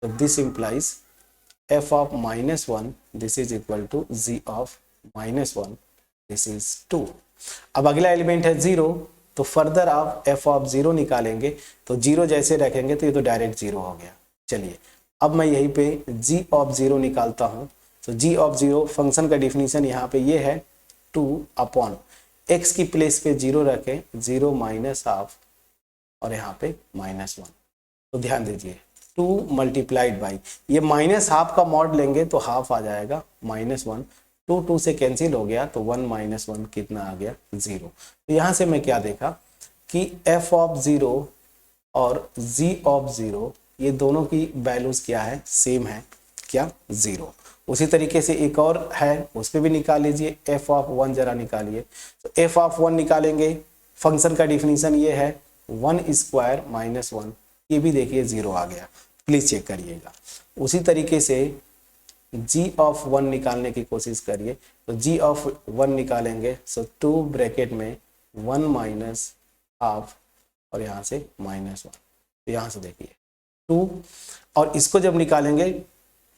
Speaker 1: तो this implies f of -1 this is equal to g of -1, this is 2। अब अगला एलिमेंट है 0, तो फर्दर आप f ऑफ 0 निकालेंगे, तो 0 जैसे रखेंगे तो ये तो डायरेक्ट 0 हो गया। चलिए अब मैं यहीं पे g ऑफ 0 निकालता हूँ। तो g ऑफ 0 फंक्शन का डिफिनीशन यहाँ पे ये है, 2 अपॉन x की प्लेस पे 0 रखें, 0 माइनस हाफ, और यहाँ पे -1। तो ध्यान दीजिए 2 मल्टीप्लाइड बाई, ये माइनस हाफ का मॉड लेंगे तो हाफ आ जाएगा, -1, 2 से कैंसिल हो गया, तो 1 - 1 कितना आ गया? 0। तो यहाँ से मैं क्या देखा कि f ऑफ 0 और g ऑफ 0, ये दोनों की वैल्यूज क्या है, सेम है, क्या, 0। उसी तरीके से एक और है, उस पर भी निकाल लीजिए, f ऑफ 1 जरा निकालिए। तो f ऑफ 1 निकालेंगे, फंक्शन का डिफिनीशन ये है 1 स्क्वायर माइनस 1, ये भी देखिए 0 आ गया, प्लीज चेक करिएगा। उसी तरीके से g ऑफ 1 निकालने की कोशिश करिए, तो g ऑफ 1 निकालेंगे, सो 2 ब्रैकेट में 1 माइनस हाफ और यहाँ से माइनस 1, तो यहाँ से देखिए 2, और इसको जब निकालेंगे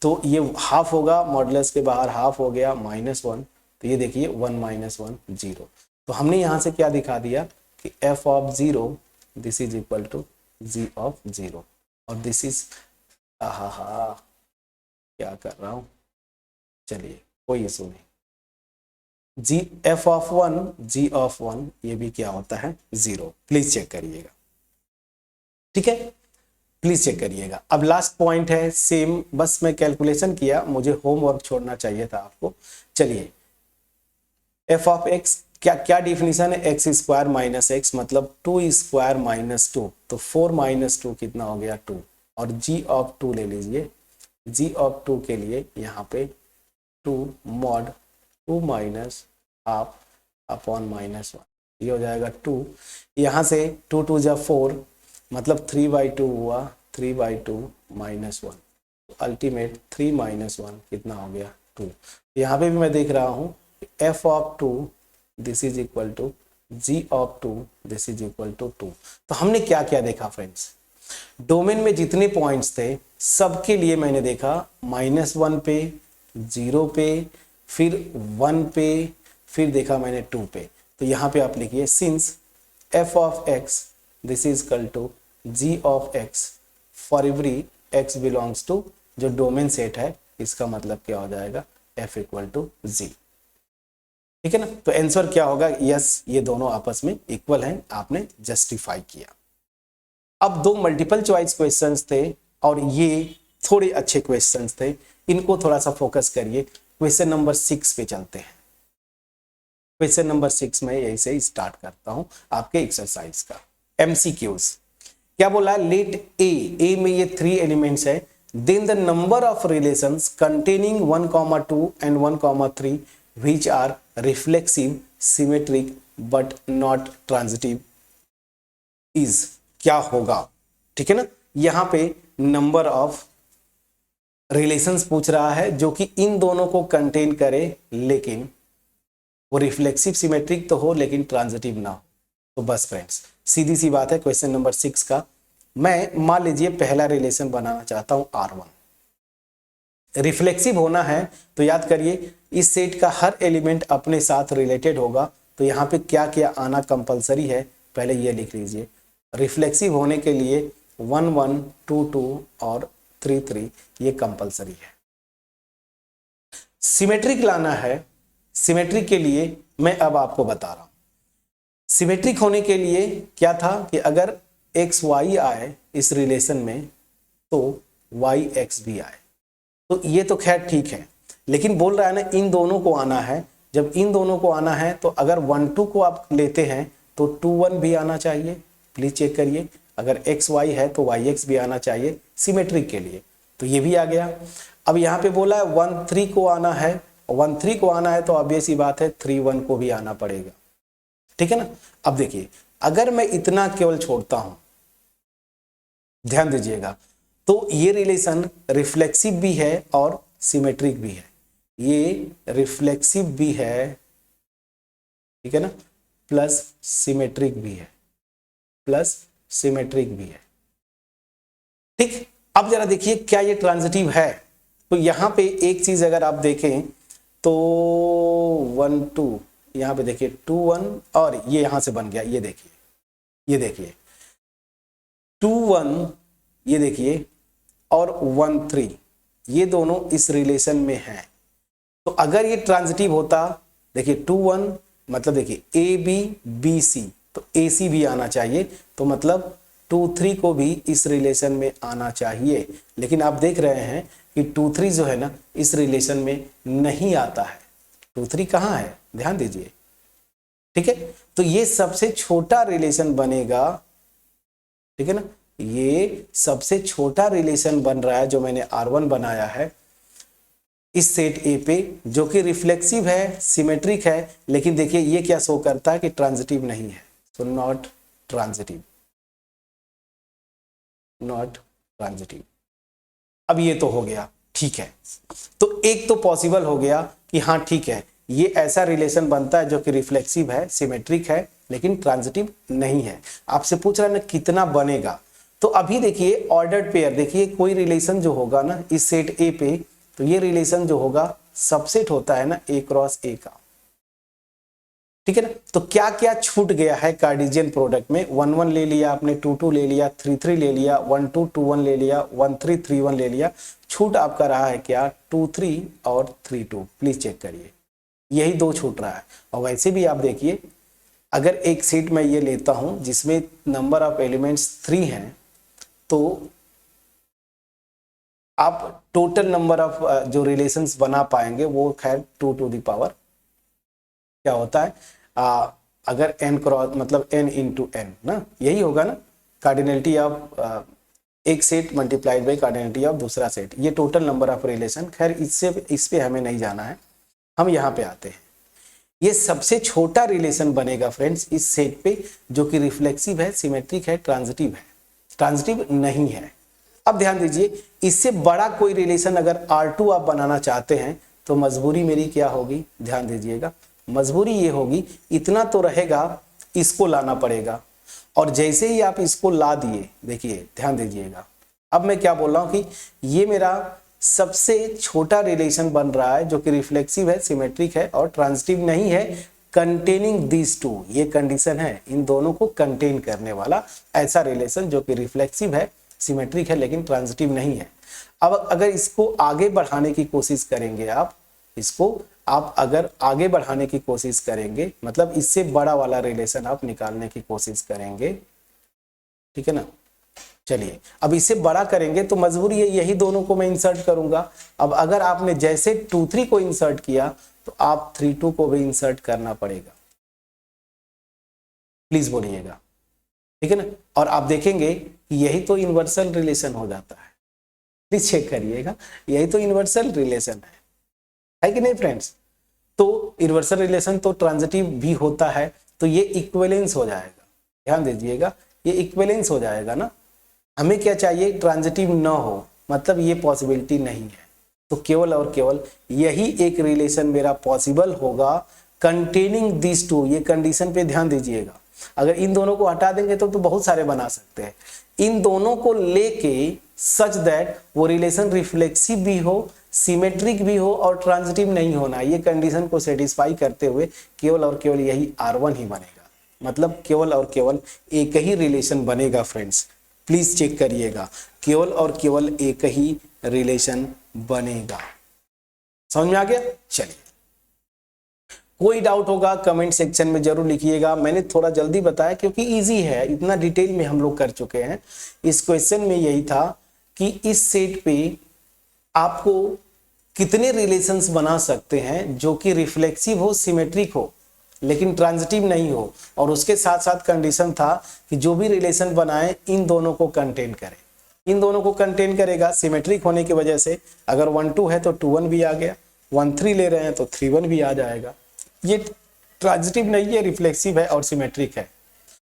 Speaker 1: तो ये हाफ होगा, मॉडुलस के बाहर हाफ हो गया, -1, तो ये देखिए 1 माइनस 1 0। तो हमने यहाँ से क्या दिखा दिया कि f of 0 this is equal to g of 0, और दिस इज क्या कर रहा हूँ, चलिए कोई इशू नहीं, g f of 1 g of 1 ये भी क्या होता है, 0। प्लीज चेक करिएगा, ठीक है, प्लीज चेक करिएगा। अब लास्ट पॉइंट है सेम, बस मैं कैलकुलेशन किया, मुझे होमवर्क छोड़ना चाहिए था आपको। चलिए f ऑफ x क्या क्या डिफिनीशन है, एक्स स्क्वायर माइनस एक्स मतलब 2 स्क्वायर माइनस 2, तो 4 माइनस 2 कितना हो गया, 2, और g ऑफ 2 ले लीजिए, g ऑफ 2 के लिए यहाँ पे 2 mod 2 minus half upon minus 1, ये हो जाएगा 2, यहाँ से 2 2 जा 4 मतलब 3/2 हुआ, 3/2 माइनस 1, अल्टीमेट 3 माइनस 1 कितना हो गया, 2। यहाँ पे भी मैं देख रहा हूँ f of 2 this is equal to g of 2 this is equal to 2। तो हमने क्या क्या देखा फ्रेंड्स, डोमेन में जितने पॉइंट्स थे सबके लिए मैंने देखा -1 पे, 0 पे, फिर 1 पे, फिर देखा मैंने 2 पे। तो यहाँ पे आप लिखिए since f of x this is equal to g of x for every x belongs to, जो डोमेन सेट है इसका मतलब क्या हो जाएगा, f इक्वल टू g, ठीक है ना। तो आंसर क्या होगा, यस, ये दोनों आपस में इक्वल हैं, आपने जस्टिफाई किया। अब 2 मल्टीपल चॉइस क्वेश्चंस थे और ये थोड़े अच्छे क्वेश्चंस थे, इनको थोड़ा सा फोकस करिए। क्वेश्चन नंबर 6 पे चलते हैं। क्वेश्चन नंबर 6 में यही से स्टार्ट करता हूं आपके एक्सरसाइज का। MCQs क्या बोला, लेट ए में ये 3 एलिमेंट्स है, then the number of relations containing 1,2 and 1,3 which are reflexive, symmetric but not transitive is, क्या होगा, ठीक है ना। यहां पे नंबर ऑफ रिलेशंस पूछ रहा है जो कि इन दोनों को कंटेन करे, लेकिन वो रिफ्लेक्सिव सिमेट्रिक तो हो लेकिन ट्रांजिटिव ना हो। तो बस फ्रेंड्स सीधी सी बात है, क्वेश्चन नंबर 6 का मैं मान लीजिए पहला रिलेशन बनाना चाहता हूं R1, रिफ्लेक्सिव होना है तो याद करिए इस सेट का हर एलिमेंट अपने साथ रिलेटेड होगा। तो यहाँ पे क्या क्या आना कंपलसरी है, पहले ये लिख लीजिए। रिफ्लेक्सिव होने के लिए 1 1 2 2 और 3 3 ये कंपलसरी है। सिमेट्रिक लाना है, सिमेट्रिक के लिए मैं अब आपको बता रहा हूं। सिमेट्रिक होने के लिए क्या था कि अगर एक्स वाई आए इस रिलेशन में तो वाई एक्स भी आए, तो ये तो खैर ठीक है, लेकिन बोल रहा है ना इन दोनों को आना है। जब इन दोनों को आना है तो अगर 1 2 को आप लेते हैं तो 2 1 भी आना चाहिए। प्लीज चेक करिए, अगर एक्स वाई है तो वाई एक्स भी आना चाहिए सिमेट्रिक के लिए, तो ये भी आ गया। अब यहाँ पे बोला है 1 3 को आना है, 1 3 को आना है तो ऑब्वियस सी बात है 3 1 को भी आना पड़ेगा, ठीक है ना। अब देखिए अगर मैं इतना केवल छोड़ता हूं, ध्यान दीजिएगा, तो ये रिलेशन रिफ्लेक्सिव भी है और सिमेट्रिक भी है। ये रिफ्लेक्सिव भी है, ठीक है ना, प्लस सिमेट्रिक भी है, प्लस सिमेट्रिक भी है, ठीक। अब जरा देखिए क्या ये ट्रांजिटिव है, तो यहां पे एक चीज अगर आप देखें तो 1 2 यहां पे देखिए 2 1 और ये यहां से बन गया, ये देखिए, ये देखिए 2 1 ये देखिए और 1 3 ये दोनों इस रिलेशन में हैं। तो अगर ये ट्रांजिटिव होता, देखिए 2 1 मतलब देखिए ए बी बी सी, तो ए सी भी आना चाहिए, तो मतलब 2 3 को भी इस रिलेशन में आना चाहिए। लेकिन आप देख रहे हैं कि 2 3 जो है ना इस रिलेशन में नहीं आता है। 2 3 कहाँ है, ध्यान दीजिए, ठीक है। तो ये सबसे छोटा रिलेशन बनेगा, ठीक है ना, ये सबसे छोटा रिलेशन बन रहा है जो मैंने R1 बनाया है इस सेट ए पे, जो कि रिफ्लेक्सिव है, सिमेट्रिक है, लेकिन देखिए ये क्या शो करता है कि ट्रांजिटिव नहीं है, तो नॉट ट्रांजिटिव, नॉट ट्रांजिटिव। अब ये तो हो गया, ठीक है। तो एक तो पॉसिबल हो गया कि हाँ ठीक है, ये ऐसा रिलेशन बनता है जो कि रिफ्लेक्सिव है, सिमेट्रिक है, लेकिन ट्रांजिटिव नहीं है। आपसे पूछ रहा है ना कितना बनेगा, तो अभी देखिए ऑर्डर्ड पेयर, देखिए कोई रिलेशन जो होगा ना इस सेट ए पे, तो ये रिलेशन जो होगा सबसेट होता है ना ए क्रॉस ए का, ठीक है ना। तो क्या क्या छूट गया है कार्टेशियन प्रोडक्ट में, 1 1 ले लिया आपने, 2 2 ले लिया, 3 3 ले लिया, 1 2 2 1 ले लिया, 1 3 3 1 ले लिया। छूट आपका रहा है क्या, 2 3 और 3 2। प्लीज चेक करिए, यही दो छूट रहा है। और वैसे भी आप देखिए, अगर एक सेट में ये लेता हूं जिसमें नंबर ऑफ एलिमेंट्स 3 हैं, तो आप टोटल नंबर ऑफ जो रिलेशंस बना पाएंगे वो खैर 2 टू द पावर क्या होता है, अगर n क्रॉस मतलब n इंटू एन ना, यही होगा ना, कार्डिनलिटी ऑफ एक set multiplied by cardinality of दूसरा सेट, ये टोटल नंबर ऑफ रिलेशन। खैर इससे इस पे हमें नहीं जाना है, हम यहाँ पे आते हैं। ये सबसे छोटा रिलेशन बनेगा फ्रेंड्स इस सेट पे, जो कि रिफ्लेक्सिव है, सिमेट्रिक है, ट्रांजिटिव है, ट्रांजिटिव नहीं है। अब ध्यान दीजिए, इससे बड़ा कोई रिलेशन अगर R2 आप बनाना चाहते हैं तो मजबूरी मेरी क्या होगी, ध्यान दीजिएगा, मजबूरी ये होगी इतना तो रहेगा, इसको लाना पड़ेगा। और जैसे ही आप इसको ला दिए, देखिए ध्यान दीजिएगा, अब मैं क्या बोल रहा हूं कि ये मेरा सबसे छोटा रिलेशन बन रहा है जो कि रिफ्लेक्सिव है, सिमेट्रिक है और ट्रांजिटिव नहीं है, कंटेनिंग दीज टू, ये कंडीशन है, इन दोनों को कंटेन करने वाला ऐसा रिलेशन जो कि रिफ्लेक्सिव है, सिमेट्रिक है, लेकिन ट्रांजिटिव नहीं है। अब अगर इसको आगे बढ़ाने की कोशिश करेंगे आप, इसको आप अगर आगे बढ़ाने की कोशिश करेंगे, मतलब इससे बड़ा वाला रिलेशन आप निकालने की कोशिश करेंगे, ठीक है ना। चलिए अब इससे बड़ा करेंगे तो मजबूरी है यही दोनों को मैं इंसर्ट करूंगा। अब अगर आपने जैसे 2 3 को इंसर्ट किया तो आप 3 2 को भी इंसर्ट करना पड़ेगा, प्लीज बोलिएगा, ठीक है ना। और आप देखेंगे कि यही तो यूनिवर्सल रिलेशन हो जाता है, प्लीज चेक करिएगा, यही तो यूनिवर्सल रिलेशन है कि नहीं फ्रेंड्स। तो यूनिवर्सल रिलेशन तो ट्रांजिटिव भी होता है, तो ये इक्विवेलेंस हो जाएगा, ध्यान दीजिएगा, ये इक्विवेलेंस हो जाएगा ना। हमें क्या चाहिए, ट्रांजिटिव न हो, मतलब ये पॉसिबिलिटी नहीं है, तो केवल और केवल यही एक रिलेशन मेरा पॉसिबल होगा कंटेनिंग दिस टू। ये कंडीशन पे ध्यान दीजिएगा, अगर इन दोनों को हटा देंगे तो बहुत सारे बना सकते हैं, इन दोनों को लेके सच दैट वो रिलेशन रिफ्लेक्सिव भी हो, सिमेट्रिक भी हो और ट्रांजिटिव नहीं होना, ये कंडीशन को सेटिस्फाई करते हुए केवल और केवल यही R1 ही बनेगा, मतलब केवल और केवल एक ही रिलेशन बनेगा फ्रेंड्स, प्लीज चेक करिएगा, केवल और केवल एक ही रिलेशन बनेगा। समझ में आ गया। चलिए, कोई डाउट होगा कमेंट सेक्शन में जरूर लिखिएगा। मैंने थोड़ा जल्दी बताया क्योंकि इजी है, इतना डिटेल में हम लोग कर चुके हैं। इस क्वेश्चन में यही था कि इस सेट पे आपको कितने रिलेशंस बना सकते हैं जो कि रिफ्लेक्सिव हो, सिमेट्रिक हो, लेकिन ट्रांजिटिव नहीं हो, और उसके साथ साथ कंडीशन था कि जो भी रिलेशन बनाए इन दोनों को कंटेन करे, इन दोनों को कंटेन करेगा। सिमेट्रिक होने की वजह से अगर 1 2 है तो 2 1 भी आ गया, 1 3 ले रहे हैं तो 3 1 भी आ जाएगा। ये ट्रांजिटिव नहीं है, रिफ्लेक्सिव है और सिमेट्रिक है।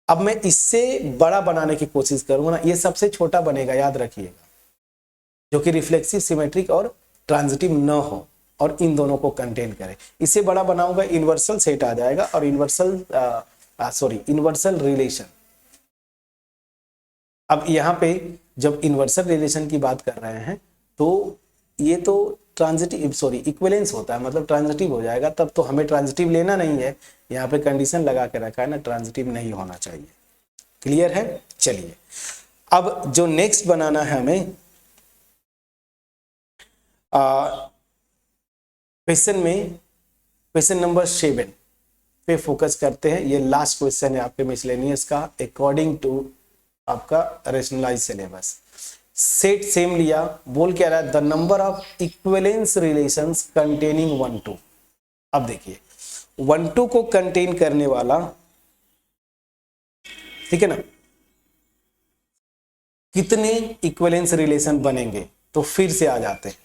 Speaker 1: अब मैं इससे बड़ा बनाने की कोशिश करूंगा ना, ये सबसे छोटा बनेगा, याद रखिएगा, जो कि रिफ्लेक्सिव, सिमेट्रिक और ट्रांजिटिव न हो और इन दोनों को कंटेन करे। इससे बड़ा बनाऊंगा, यूनिवर्सल सेट आ जाएगा और यूनिवर्सल रिलेशन। अब यहाँ पे जब यूनिवर्सल रिलेशन की बात कर रहे हैं तो ये तो इक्विवेलेंस होता है, मतलब ट्रांजिटिव हो जाएगा, तब तो हमें ट्रांजिटिव लेना नहीं है। यहाँ पे कंडीशन लगा के रखा है ना, ट्रांजिटिव नहीं होना चाहिए। क्लियर है। चलिए अब जो नेक्स्ट बनाना है हमें क्वेश्चन नंबर 7 पे फोकस करते हैं। ये लास्ट क्वेश्चन है आपके मिसलेनियस का, अकॉर्डिंग टू आपका रेशनलाइज सिलेबस। सेट सेम लिया, बोल क्या रहा है, the number of equivalence relations containing 1 2। अब देखिए 1 2 को कंटेन करने वाला, ठीक है ना, कितने इक्विवेलेंस रिलेशन बनेंगे, तो फिर से आ जाते हैं।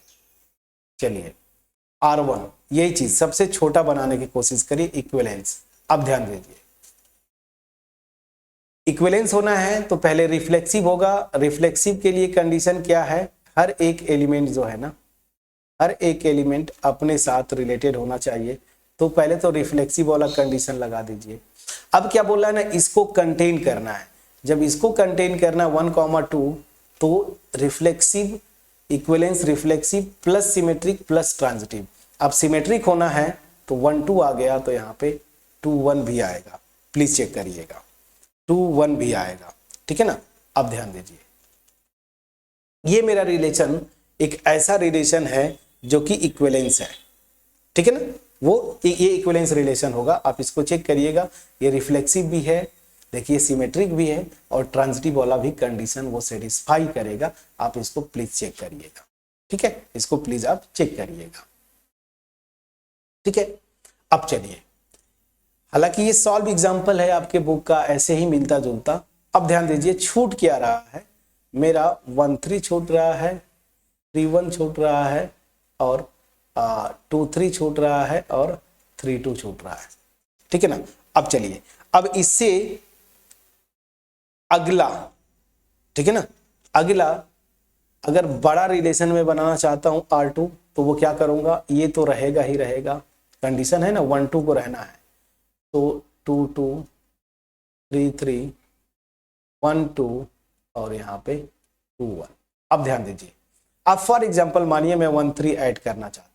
Speaker 1: चलिए R1, यही चीज सबसे छोटा बनाने की कोशिश करिए इक्विवेलेंस। अब ध्यान दीजिए, इक्विवेलेंस होना है तो पहले रिफ्लेक्सिव होगा। रिफ्लेक्सिव के लिए कंडीशन क्या है, हर एक एलिमेंट जो है ना, हर एक एलिमेंट अपने साथ रिलेटेड होना चाहिए। तो पहले तो रिफ्लेक्सिव वाला कंडीशन लगा दीजिए। अब क्या बोल रहा है ना, इसको कंटेन करना है। जब इसको कंटेन करना 1,2 तो reflexive equivalence reflexive plus symmetric plus transitive. अब सिमेट्रिक होना है तो 1 2 आ गया, तो यहाँ पे 2 1 भी आएगा। प्लीज चेक करिएगा, 2 1 भी आएगा, ठीक है ना। अब ध्यान दीजिए, ये मेरा रिलेशन एक ऐसा रिलेशन है जो कि इक्विवेलेंस है, ठीक है ना। वो ये इक्विवेलेंस रिलेशन होगा, आप इसको चेक करिएगा। ये रिफ्लेक्सिव भी है, देखिए सिमेट्रिक भी है, और ट्रांजिटिव वाला भी कंडीशन वो सेटिस्फाई करेगा। आप इसको प्लीज चेक करिएगा, ठीक है, इसको प्लीज आप चेक करिएगा, ठीक है। अब चलिए, हालांकि ये सॉल्व एग्जांपल है आपके बुक का, ऐसे ही मिलता जुलता। अब ध्यान दीजिए, छूट क्या रहा है मेरा, 1 3 छूट रहा है, 3 1 छूट रहा है, और 2 3 छूट रहा है, और 3 2 छूट रहा है, ठीक है ना। अब चलिए, अब इससे अगला, ठीक है ना, अगला अगर बड़ा रिलेशन में बनाना चाहता हूं R2, तो वो क्या करूंगा, ये तो रहेगा ही रहेगा, कंडीशन है ना 1 2 को रहना है, तो 2 2 3 3 1 2 और यहाँ पे 2 1। अब ध्यान दीजिए, अब फॉर एग्जांपल मानिए मैं 1 3 ऐड करना चाहता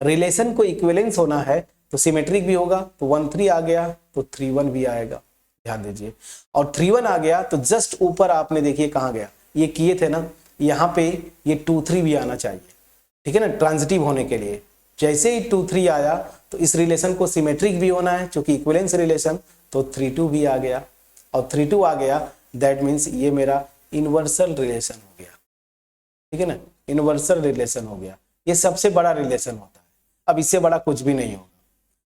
Speaker 1: हूँ। रिलेशन को इक्विवेलेंस होना है तो सिमेट्रिक भी होगा, तो 1 3 आ गया तो 3 1 भी आएगा, ध्यान दीजिए। और 3 1 आ गया तो जस्ट ऊपर आपने देखिए कहाँ गया, ये किए थे ना, यहाँ पे ये 2 3 भी आना चाहिए, ठीक है ना, ट्रांजिटिव होने के लिए। जैसे ही 2 3 आया तो इस रिलेशन को सिमेट्रिक भी होना है, क्योंकि इक्विवेलेंस रिलेशन, तो 3 2 भी आ गया, और 3 2 आ गया, दैट मीन्स ये मेरा इनवर्सल रिलेशन हो गया, ठीक है ना, इनवर्सल रिलेशन हो गया। ये सबसे बड़ा रिलेशन होता है, अब इससे बड़ा कुछ भी नहीं होगा।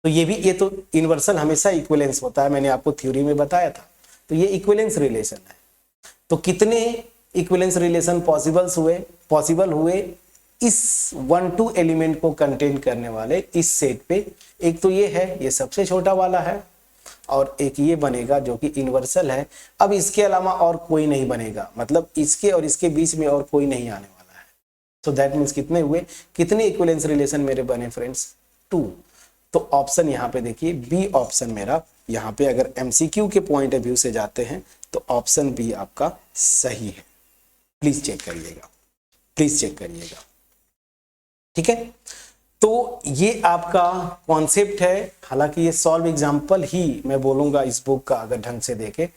Speaker 1: तो ये भी, ये तो इनवर्सल हमेशा इक्विवेलेंस होता है, मैंने आपको थ्योरी में बताया था। तो ये इक्विवेलेंस रिलेशन है। तो कितने इक्विवेलेंस रिलेशन पॉसिबल हुए इस 1 2 एलिमेंट को कंटेन करने वाले इस सेट पे। एक तो ये है, ये सबसे छोटा वाला है, और एक ये बनेगा जो कि इनवर्सल है। अब इसके अलावा और कोई नहीं बनेगा, मतलब इसके और इसके बीच में और कोई नहीं आने वाला है। तो दैट मीन्स कितने हुए, कितने इक्विवेलेंस रिलेशन मेरे बने फ्रेंड्स, 2। तो ऑप्शन यहाँ पे देखिए, बी ऑप्शन मेरा यहाँ पे, अगर एमसीक्यू के पॉइंट ऑफ व्यू से जाते हैं तो ऑप्शन बी आपका सही है। प्लीज चेक करिएगा, प्लीज चेक करिएगा, ठीक है। तो ये आपका कॉन्सेप्ट है। हालांकि ये सॉल्व एग्जांपल ही मैं बोलूंगा इस बुक का, अगर ढंग से देखे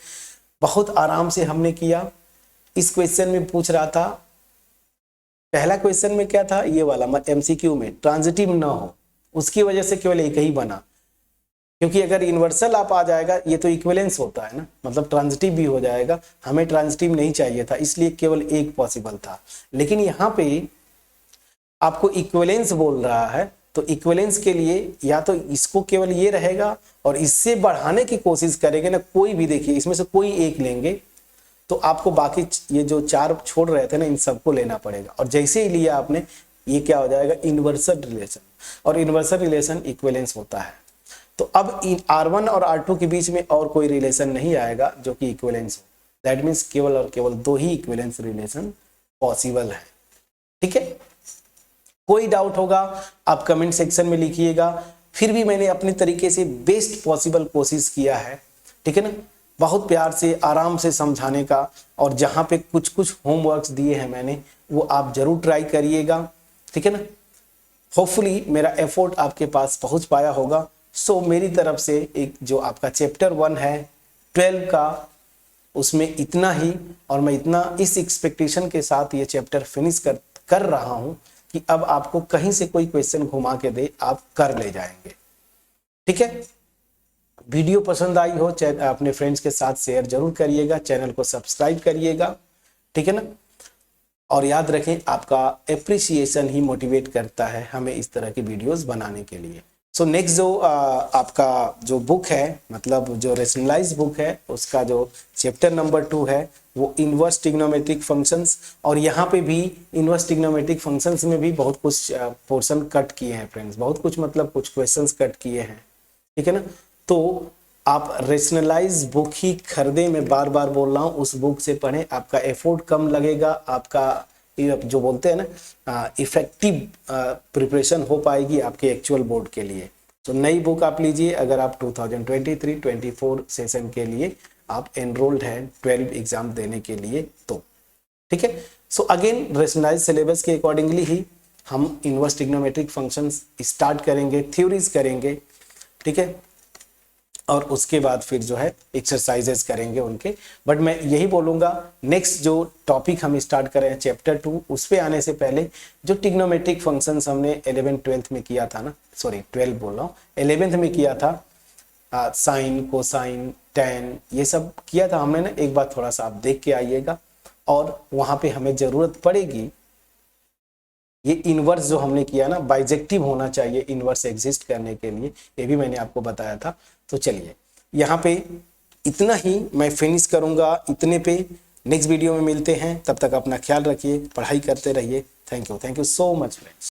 Speaker 1: बहुत आराम से हमने किया। इस क्वेश्चन में पूछ रहा था, पहला क्वेश्चन में क्या था, ये वाला एमसीक्यू में ट्रांजिटिव ना हो, उसकी वजह से केवल एक ही बना, क्योंकि अगर इनवर्सल आप आ जाएगा, ये तो इक्विवेलेंस होता है ना, मतलब ट्रांजिटिव भी हो जाएगा। हमें ट्रांजिटिव नहीं चाहिए था, इसलिए केवल एक पॉसिबल था। लेकिन यहाँ पे आपको इक्विवेलेंस बोल रहा है, तो इक्विवेलेंस के लिए या तो इसको केवल ये रहेगा, और इससे बढ़ाने की कोशिश करेंगे ना, कोई भी देखिए इसमें से कोई एक लेंगे तो आपको बाकी ये जो 4 छोड़ रहे थे ना, इन सबको लेना पड़ेगा। और जैसे ही लिया आपने, ये क्या हो जाएगा, इनवर्सल रिलेशन, और इनवर्सल रिलेशन इक्विवेलेंस होता है। तो अब R1 और R2 के बीच में और कोई रिलेशन नहीं आएगा जो कि इक्विवेलेंस हो। दैट मीन्स केवल और केवल 2 ही इक्विवेलेंस रिलेशन पॉसिबल है, ठीक है। कोई डाउट होगा आप कमेंट सेक्शन में लिखिएगा। फिर भी मैंने अपने तरीके से बेस्ट पॉसिबल कोशिश किया है, ठीक है ना, बहुत प्यार से आराम से समझाने का। और जहाँ पे कुछ कुछ होमवर्क्स दिए हैं मैंने, वो आप जरूर ट्राई करिएगा, ठीक है ना। होपफुली मेरा एफर्ट आपके पास पहुँच पाया होगा। सो मेरी तरफ से एक जो आपका चैप्टर 1 है 12 का, उसमें इतना ही। और मैं इतना इस एक्सपेक्टेशन के साथ ये चैप्टर फिनिश कर रहा हूँ कि अब आपको कहीं से कोई क्वेश्चन घुमा के दे, आप कर ले जाएंगे, ठीक है। वीडियो पसंद आई हो, अपने फ्रेंड्स के साथ शेयर जरूर करिएगा, चैनल को सब्सक्राइब करिएगा, ठीक है ना। और याद रखें, आपका एप्रिसिएशन ही मोटिवेट करता है हमें इस तरह की वीडियोस बनाने के लिए। सो नेक्स्ट जो आपका जो बुक है, मतलब जो रेशनलाइज बुक है, उसका जो चैप्टर नंबर 2 है वो इनवर्स ट्रिग्नोमेट्रिक फंक्शंस, और यहाँ पे भी इनवर्स ट्रिग्नोमेट्रिक फंक्शंस में भी बहुत कुछ पोर्शन कट किए हैं फ्रेंड्स, बहुत कुछ मतलब कुछ क्वेश्चंस कट किए हैं, ठीक है ना। तो आप रेशनलाइज बुक ही खरीदें, मैं बार बार बोल रहा हूँ, उस बुक से पढ़ें, आपका एफर्ट कम लगेगा, आपका जो बोलते हैं ना इफेक्टिव प्रिपरेशन हो पाएगी आपके एक्चुअल बोर्ड के लिए। तो नई बुक आप लीजिए अगर आप 2023-24 सेशन के लिए आप एनरोल्ड हैं 12 एग्जाम देने के लिए तो, ठीक है। सो अगेन रेशनलाइज सिलेबस के अकॉर्डिंगली ही हम इनवर्स ट्रिग्नोमेट्रिक फंक्शंस स्टार्ट करेंगे, थ्योरीज करेंगे, ठीक है, और उसके बाद फिर जो है एक्सरसाइजेस करेंगे उनके। बट मैं यही बोलूँगा नेक्स्ट जो टॉपिक हम स्टार्ट करें चैप्टर 2, उस पे आने से पहले जो ट्रिग्नोमेट्रिक फंक्शंस हमने 11th-12th में किया था ना, सॉरी 12 बोल रहा हूँ, 11th में किया था, साइन कोसाइन टैन ये सब किया था हमने ना, एक बार थोड़ा सा आप देख के आइएगा, और वहाँ पे हमें ज़रूरत पड़ेगी ये इनवर्स जो हमने किया ना, बाइजेक्टिव होना चाहिए इनवर्स एग्जिस्ट करने के लिए, ये भी मैंने आपको बताया था। तो चलिए यहाँ पे इतना ही मैं फिनिश करूँगा, इतने पे नेक्स्ट वीडियो में मिलते हैं, तब तक अपना ख्याल रखिए, पढ़ाई करते रहिए। Thank you so much friends.